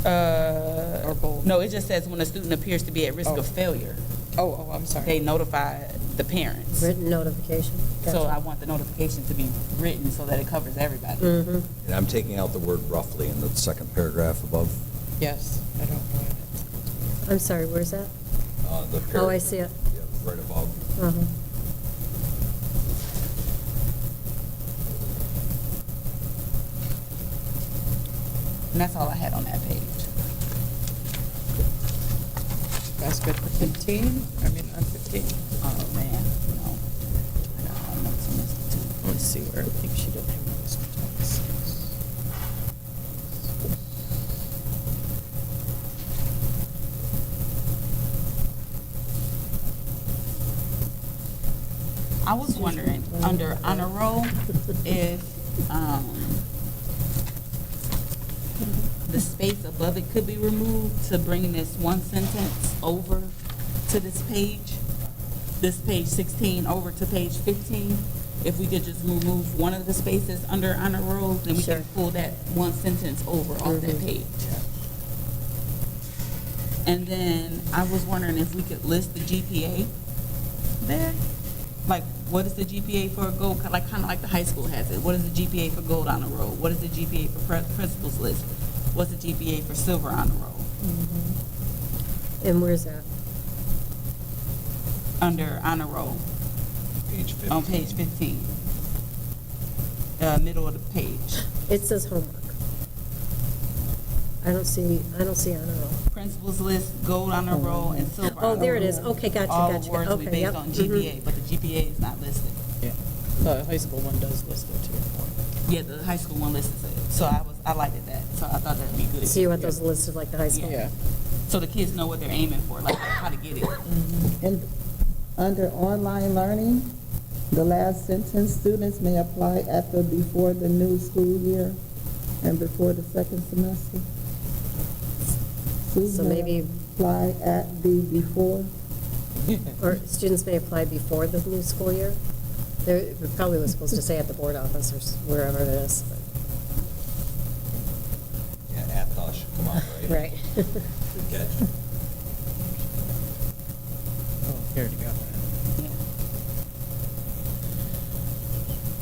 Or both? No, it just says when a student appears to be at risk Oh. of failure, Oh, I'm sorry. they notify the parents. Written notification. So Gotcha. I want the notification to be written so that it covers everybody. Mm-hmm. And I'm taking out the word roughly in the second paragraph above, Yes, I don't know it. I'm sorry, where's that? the Oh, I see it. Yeah, right above. Uh-huh. And that's all I had on that page. That's good for 15? I mean, on 15. Oh, man, no. I got all notes on this too. Let's see where I think she didn't have those. I was wondering, under honor roll, if, the space above it could be removed to bring this one sentence over to this page 16 over to page 15. If we could just remove one of the spaces under honor roll, then we Sure. can pull that one sentence over off that page. And then I was wondering if we could list the GPA there. Like, what is the GPA for a gold, like, kind of like the high school has it. What is the GPA for gold honor roll? What is the GPA for principals list? What's the GPA for silver honor roll? And where's that? Under honor roll, Page 15. on page 15. Middle of the page. It says homework. I don't see honor roll. Principals list, gold honor roll, and silver honor roll. Oh, there it is. Okay, gotcha, All gotcha. awards will be Okay, based yep. on Mhm. GPA, but the GPA is not listed. Yeah. The high school one does list it too. Yeah, the high school one listed it. So I liked that. So I thought that'd be good. So you want those listed like the high school? Yeah. So the kids know what they're aiming for, like how to get it. And under online learning, the last sentence, students may apply at the before the new school year and before the second semester. Students So may maybe- apply at the before. Or students may apply before the new school year? There, we probably was supposed to say at the board office or wherever it is, but. Yeah, at the should come out, right? Right. Good catch. Oh, here you go. Yeah.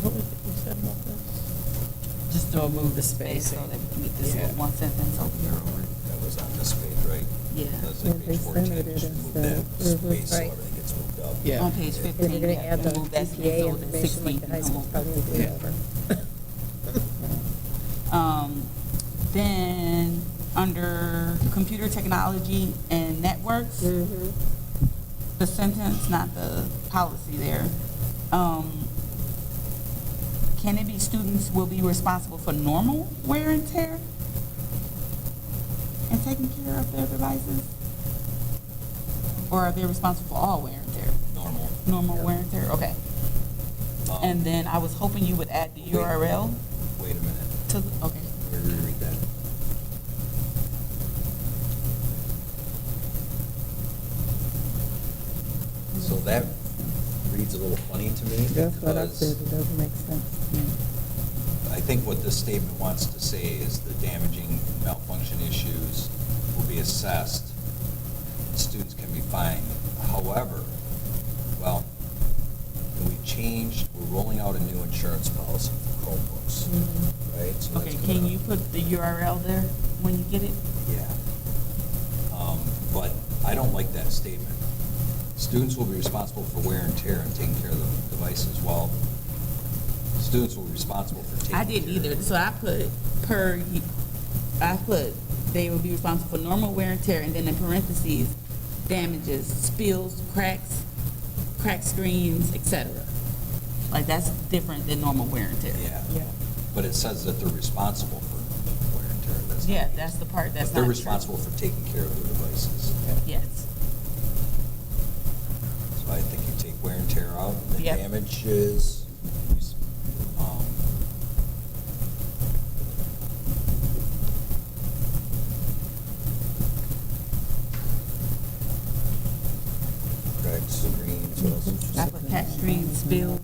What was it you said about this? Just to Oh, remove the spacing. space so that we can get this Yeah. one sentence over here over. That was on this page, right? Yeah. That's Yeah, like they page 14, centered it just move instead. that space so Right. everything gets moved up. Yeah. On page And if 15, you're gonna yeah, add the remove that space GPA so that information 16 like the can high come school, over. probably would be Yeah. over. Then, under computer technology and networks, Mhm. the sentence, not the policy there, can it be students will be responsible for normal wear and tear and taking care of their devices? Or are they responsible for all wear and tear? Normal. Normal wear and tear, okay. And then I was hoping you would add the URL Wait a minute. to, okay. Let me reread that. that reads a little funny to me. That's what I because said, it doesn't make sense. I think what this statement wants to say is the damaging malfunction issues will be assessed, and students can be fined. However, well, we're rolling out a new insurance policy for Chromebooks, right? So Okay, that's can gonna- you put the URL there when you get it? Yeah. But I don't like that statement. Students will be responsible for wear and tear and taking care of the devices. Well, students will be responsible for taking care I of didn't either, so I put they will be responsible for normal wear and tear, and then in parentheses, damages, spills, cracks, cracked screens, etc. Like, that's different than normal wear and tear. Yeah. But it says that they're responsible for wear and tear. That's not- Yeah, that's the part that's But they're not responsible for taking care of the devices. true. Yes. So I think you take wear and tear out, and the Yep. damages, cracked screens, what else did you I say? put cracked screens, spills.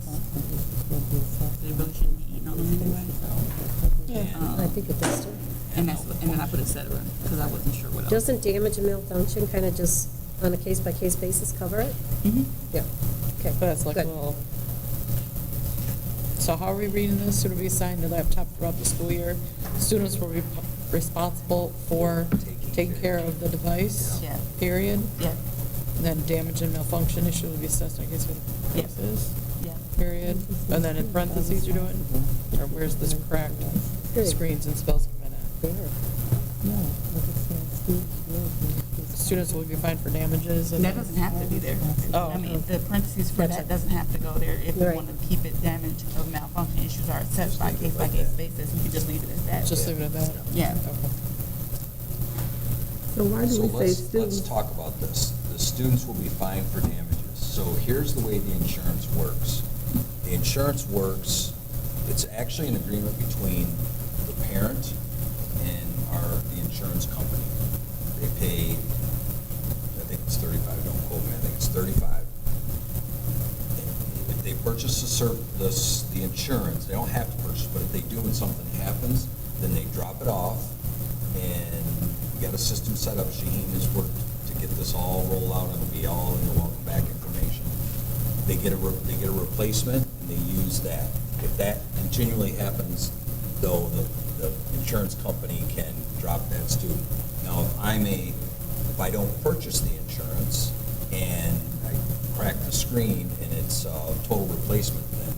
They really shouldn't be eating on them anyway. I think it does too. And then I put et cetera, because I wasn't sure what else. Doesn't damage and malfunction kind of just, on a case-by-case basis, cover it? Mhm. Yeah. Okay, But that's like a good. little. So how are we reading this? Should we assign the laptop throughout the school year? Students will be responsible for taking care of the device? Yeah. Period? Yeah, And then damage and malfunction issue will be assessed, I guess, with Yeah. cases? yeah. Period? And then in parentheses you're doing? Or where's this cracked Period. screens and spills come in at? There. No, what it says, students will be. Students will be fined for damages and. That doesn't have to be there. Oh. I mean, the parentheses for that doesn't have to go there. If you Right. want to keep it damage or malfunction issues are assessed by case basis, you can just leave it as that. Just leave it at that? Yeah. Okay. So why do So we say let's students? talk about this. The students will be fined for damages. So here's the way the insurance works. The insurance works, it's actually an agreement between the parent and the insurance company. They pay, I think it's 35, don't quote me, I think it's 35. If they purchase the insurance, they don't have to purchase, but if they do and something happens, then they drop it off, and we got a system set up. Shaheen has worked to get this all rolled out. It'll be all in the welcome back information. They get a replacement, and they use that. If that continually happens, though, the insurance company can drop that student. Now, if I don't purchase the insurance and I crack the screen and it's a total replacement, then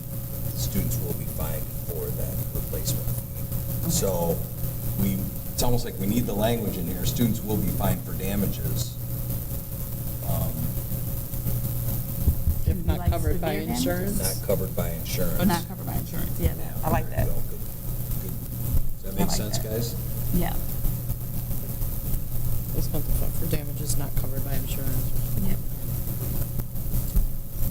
students will be fined for that replacement. So it's almost like we need the language in here, students will be fined for damages. If not Like covered by severe damages? insurance? Not covered by insurance. Or not covered by insurance, yeah, I like There that. you go. Good. Does that I make like sense, that. guys? Yeah, It's not the fund for damages not covered by insurance. yeah.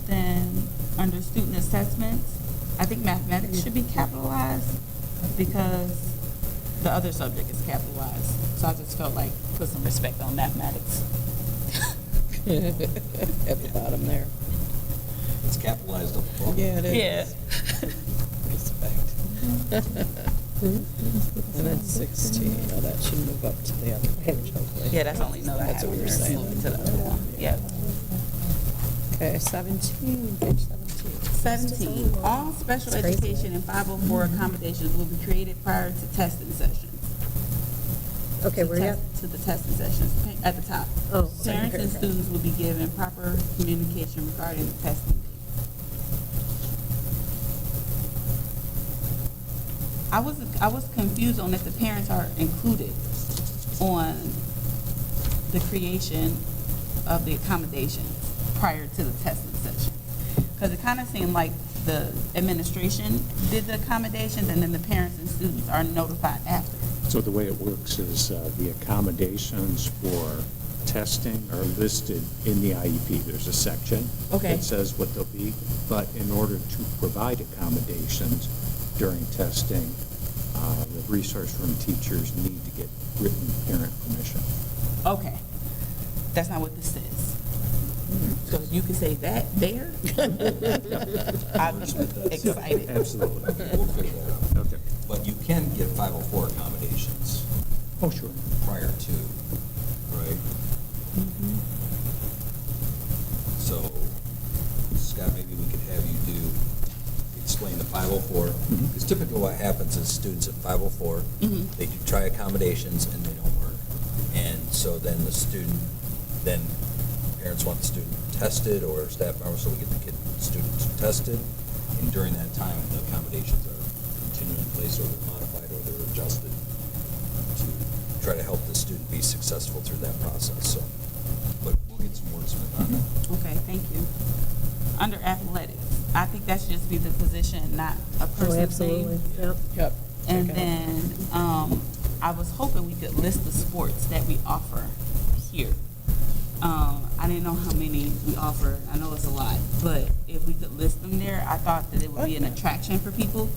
Then, under student assessments, I think mathematics should be capitalized because the other subject is capitalized. So I just felt like put some respect on mathematics. At the bottom there. It's capitalized up above. Yeah, it is. Yeah. Respect. And then 16, oh, that should move up to the other page, hopefully. Yeah, that's the only note I That's have. what we were Move saying. it to the other one. Yeah. Okay, 17, page 17. 17, all special It's crazy. education and 504 accommodations will be created prior to testing sessions. Okay, where you at? To the testing sessions, at the top. Oh, Parents and okay. students will be given proper communication regarding the testing date. I was confused on if the parents are included on the creation of the accommodations prior to the testing session. Because it kind of seemed like the administration did the accommodations and then the parents and students are notified after. So the way it works is the accommodations for testing are listed in the IEP. There's a section Okay. that says what they'll be, but in order to provide accommodations during testing, the resource room teachers need to get written parent permission. Okay. That's not what this says. So if you could say that there, I'd be excited. Absolutely. We'll figure that out. Okay. But you can get 504 accommodations Oh, sure. prior to, right? So, Scott, maybe we could have you explain the 504. Because typically what happens is students at 504, they do try accommodations and they don't work. And so then parents want the student tested or staff members, so we get the students tested. And during that time, the accommodations are continuing in place, or they're modified, or they're adjusted to try to help the student be successful through that process. So, but we'll get some wordsmith on that. Okay, thank you. Under athletics, I think that should just be the position, not a Oh, person's absolutely, name. yep. Yep. And Okay. then, I was hoping we could list the sports that we offer here. I didn't know how many we offer. I know it's a lot, but if we could list them there, I thought that it would be an attraction for people,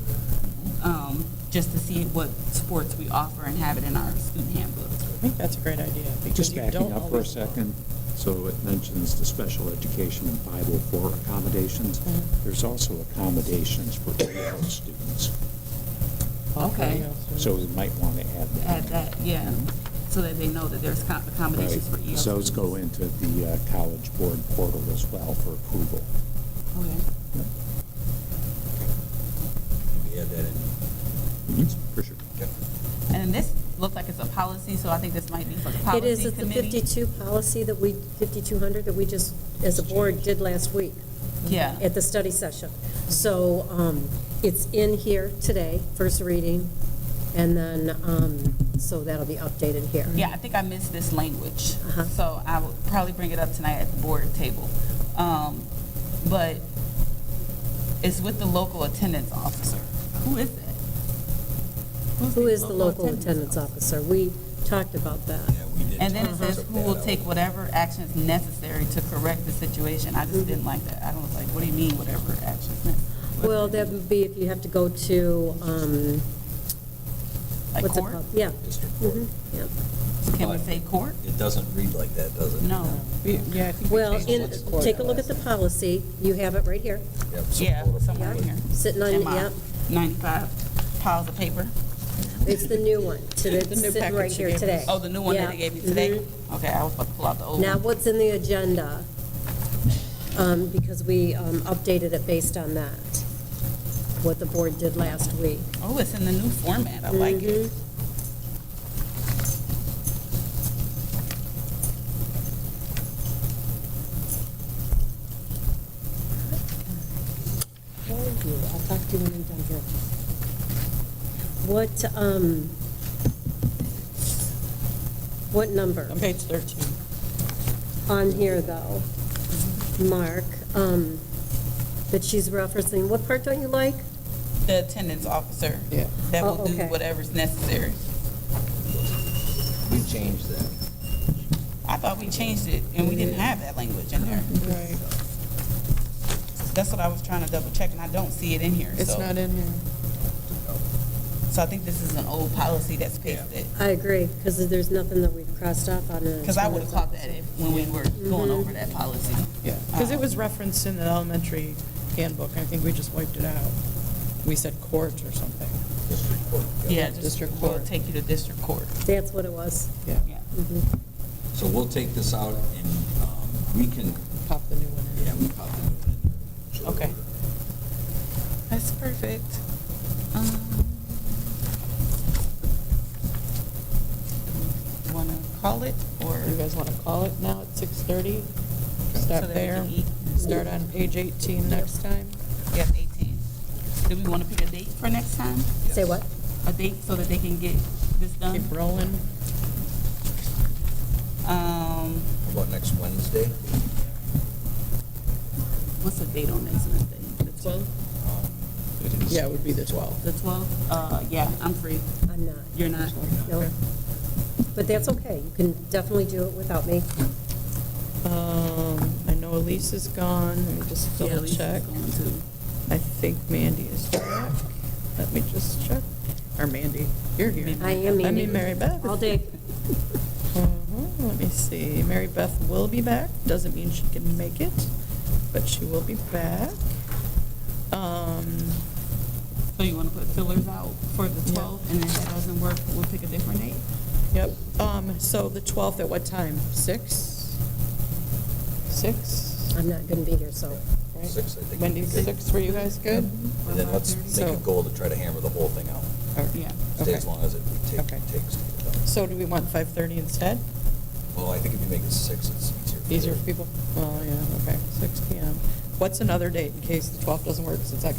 just to see what sports we offer and have it in our student handbook. I think that's a great idea. Because Just you backing don't up for a always- second, so it mentions the special education and 504 accommodations. There's also accommodations for EL students, Okay. so we might want to add that. Add that, yeah, so that they know that there's accommodations for Right. EL. So those go into the College Board portal as well for approval. Okay. Maybe add that in. For sure. Okay. And this looks like it's a policy, so I think this might be for the It policy is, it's the committee. 52 policy that 5200 that we just, as a board, did last week Yeah. at the study session. So it's in here today, first reading, and then, so that'll be updated here. Yeah, I think I missed this language. Uh-huh. So I will probably bring it up tonight at the board table. But it's with the local attendance officer. Who is that? Who is the local attendance officer? We talked about that. Yeah, we did. And then it says took who that will out. take whatever actions necessary to correct the situation. I just didn't like that. I was like, what do you mean, whatever actions necessary? Well, that would be if you have to go to, Like what's it court? called? Yeah. District court. Yeah. Can we say court? It doesn't read like that, does it? No. Yeah, I think we Well, changed it to court take a look at the policy. You have it right here. Yep, so Yeah, pull it up. somewhere in here. Sitting on, In my yeah. 95 piles of paper. It's the new one. The new Sitting package right you here gave us. today. Oh, the new one that Yeah. they gave me today? Mhm. Okay, I was about to pull out the old Now, one. what's in the agenda? Because we updated it based on that, what the board did last week. Oh, it's in the new format. I like it. Mhm. Thank you. I'll talk to you when I'm done here. What number? On page 13. On here, though, Mark, that she's referencing, what part don't you like? The attendance officer. Yeah. That will Oh, do okay. whatever's necessary. We changed that. I thought we changed it and we didn't have that language in there. Right. That's what I was trying to double check and I don't see it in here. It's so- not in here. So I think this is an old policy that's pasted. I agree, because there's nothing that we've crossed off on it. Because I would have caught that when we were going over that policy. Yeah, because it was referenced in the elementary handbook. I think we just wiped it out. We said court or something. District court. Yeah, just District we'll court. take you to district court. That's what it was. Yeah. Yeah. So we'll take this out and we can, Pop the new one in. yeah, we pop the new one in there. Show Okay. it. That's perfect. Want to call it or? You guys want to call it now at 6:30? So Start that we there. can eat? Start on page 18 next time. Yes, 18. Do we want to pick a date for next time? Say what? A date so that they can get this done? Keep rolling. How about next Wednesday? What's the date on next Wednesday? The 12th? Yeah, it would be the 12th. The 12th? Yeah, I'm free. I'm not. You're not? No. But that's okay. You can definitely do it without me. I know Elise is gone. Let me just Yeah, double Lisa's check. going too. I think Mandy is back. Let me just check. Or Mandy, you're here. I am I Mandy. mean Mary Beth. All day. Mhm. let me see. Mary Beth will be back. Doesn't mean she can make it, but she will be back. So you want to put fillers out for the 12th, and if that doesn't work, we'll pick a different date? Yep. So the 12th at what time? 6? 6? I'm not going to be here, so. Right? 6, I think. Wendy, 6 for you guys, good? And then let's make So- a goal to try to hammer the whole thing out. Yeah. Stay Okay. as long as it Okay. takes to get it done. So do we want 5:30 instead? Well, I think if you make it 6, it's easier. Easier for people? Oh, yeah, okay, 6 PM. What's another date in case the 12th doesn't work, since I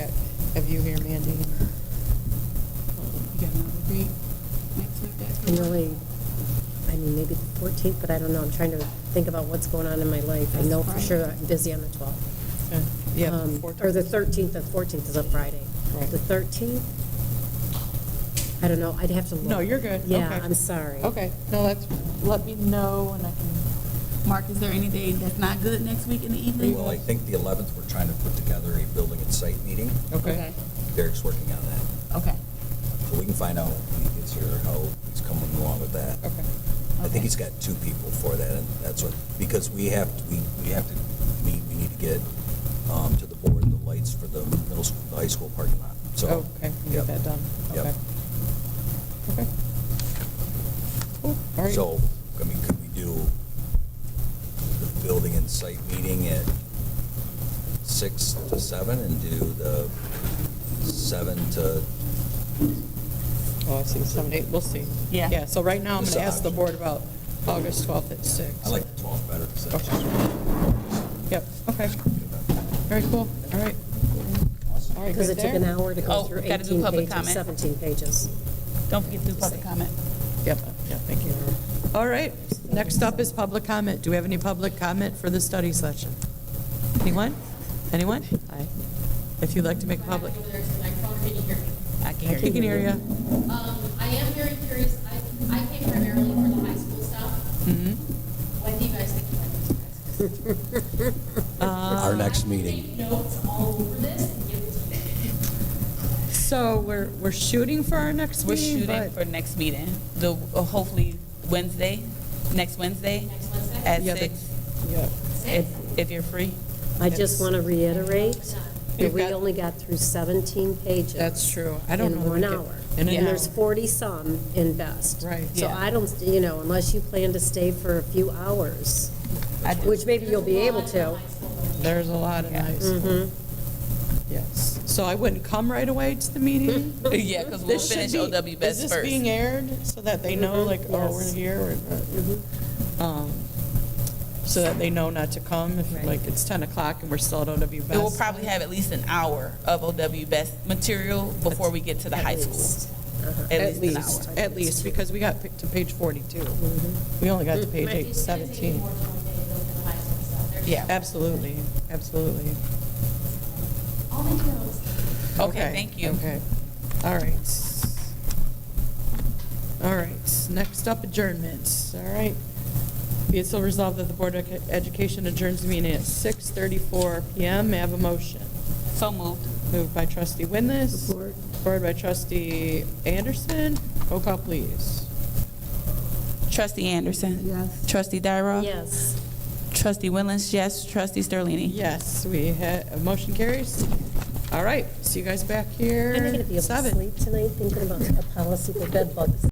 have you here, Mandy? You got another date next week that I'm could work? really, I mean, maybe the 14th, but I don't know. I'm trying to think about what's going on in my life. I That's know for Friday. sure I'm busy on the 12th. Okay. Yeah, Or the 13th, the 14th is a Friday. Right. The 13th, I don't know, I'd have to look. No, you're good. Yeah, Okay. I'm sorry. Okay, no, let me know, and I can, Mark, is there any day that's not good next week in the evening? Well, I think the 11th, we're trying to put together a building and site meeting. okay. Derek's working on that. Okay. So we can find out when he gets here how he's coming along with that. Okay. I think he's got 2 people for that, and that's what, because we have to meet, we need to get to the board the lights for the middle school, the high school parking lot. So, Oh, okay, we yep. get that done. Yep. Okay. Okay. Cool, all right. So, I mean, could we do the building and site meeting at 6 to 7 and do the 7 to, Oh, I see, 7, 8, we'll see. Yeah. Yeah, so right now, I'm going to ask the Massage. board about August 12th at 6. I like the 12 better. 'cause that's Okay. Yep, okay, very cool, all right. All right, Because good it took there? an hour to go Oh, through gotta do 18 public pages, comment. 17 pages. Don't forget to do public comment. Yep, yeah, thank you. All right, next up is public comment. Do we have any public comment for the study session? Anyone? Anyone? Hi. If you'd like to make a public, Over there to the microphone, can you hear me? I can hear we you. can hear you. I am very curious, I came primarily for the high school stuff. Mhm. When do you guys think you're going to high school? Our next meeting. Take notes all over this and give it to me. So we're shooting for our next We're meeting, shooting but for next meeting, the, hopefully Wednesday, next Wednesday Next Wednesday? at Yeah, 6, yeah. if you're free. I just want to reiterate that We've we got- only got through 17 pages. That's true. I don't know In that we 1 could- hour. in an And there's hour. 40-some in best. Right. So Yeah. I don't, unless you plan to stay for a few hours, I do. which maybe you'll be able to. There's a lot in high school. Mhm. Yes. So I wouldn't come right away to the meeting? Yeah, because we'll This should finish be- OW Best Is this first. being aired so that they know, like, oh, we're Yes. here? So that they know not to come if, Right. like, it's 10 o'clock and we're still at OW Best? It will probably have at least an hour of OW Best material before we get to the high school. At least an hour. At least, because we got to page 42. We only got to page It's going to take 17. more than 1 day to go through the high school stuff. There's- Yeah. Absolutely, absolutely. I'll make notes. Okay, thank you. Okay, all right. All right, next up, adjournment, all right. Be it so resolved that the Board of Education adjourns the meeting at 6:34 PM. May I have a motion? So moved. Moved by trustee Winless. Support. Supported by trustee Anderson. Roll call, please. Trustee Anderson. Yes. Trustee Dyroff. Yes. Trustee Willis, yes. Trustee Sterlini. Yes, we had, motion carries. All right, see you guys back here I'm not going to be able to 7. sleep tonight thinking about a policy for bed bugs.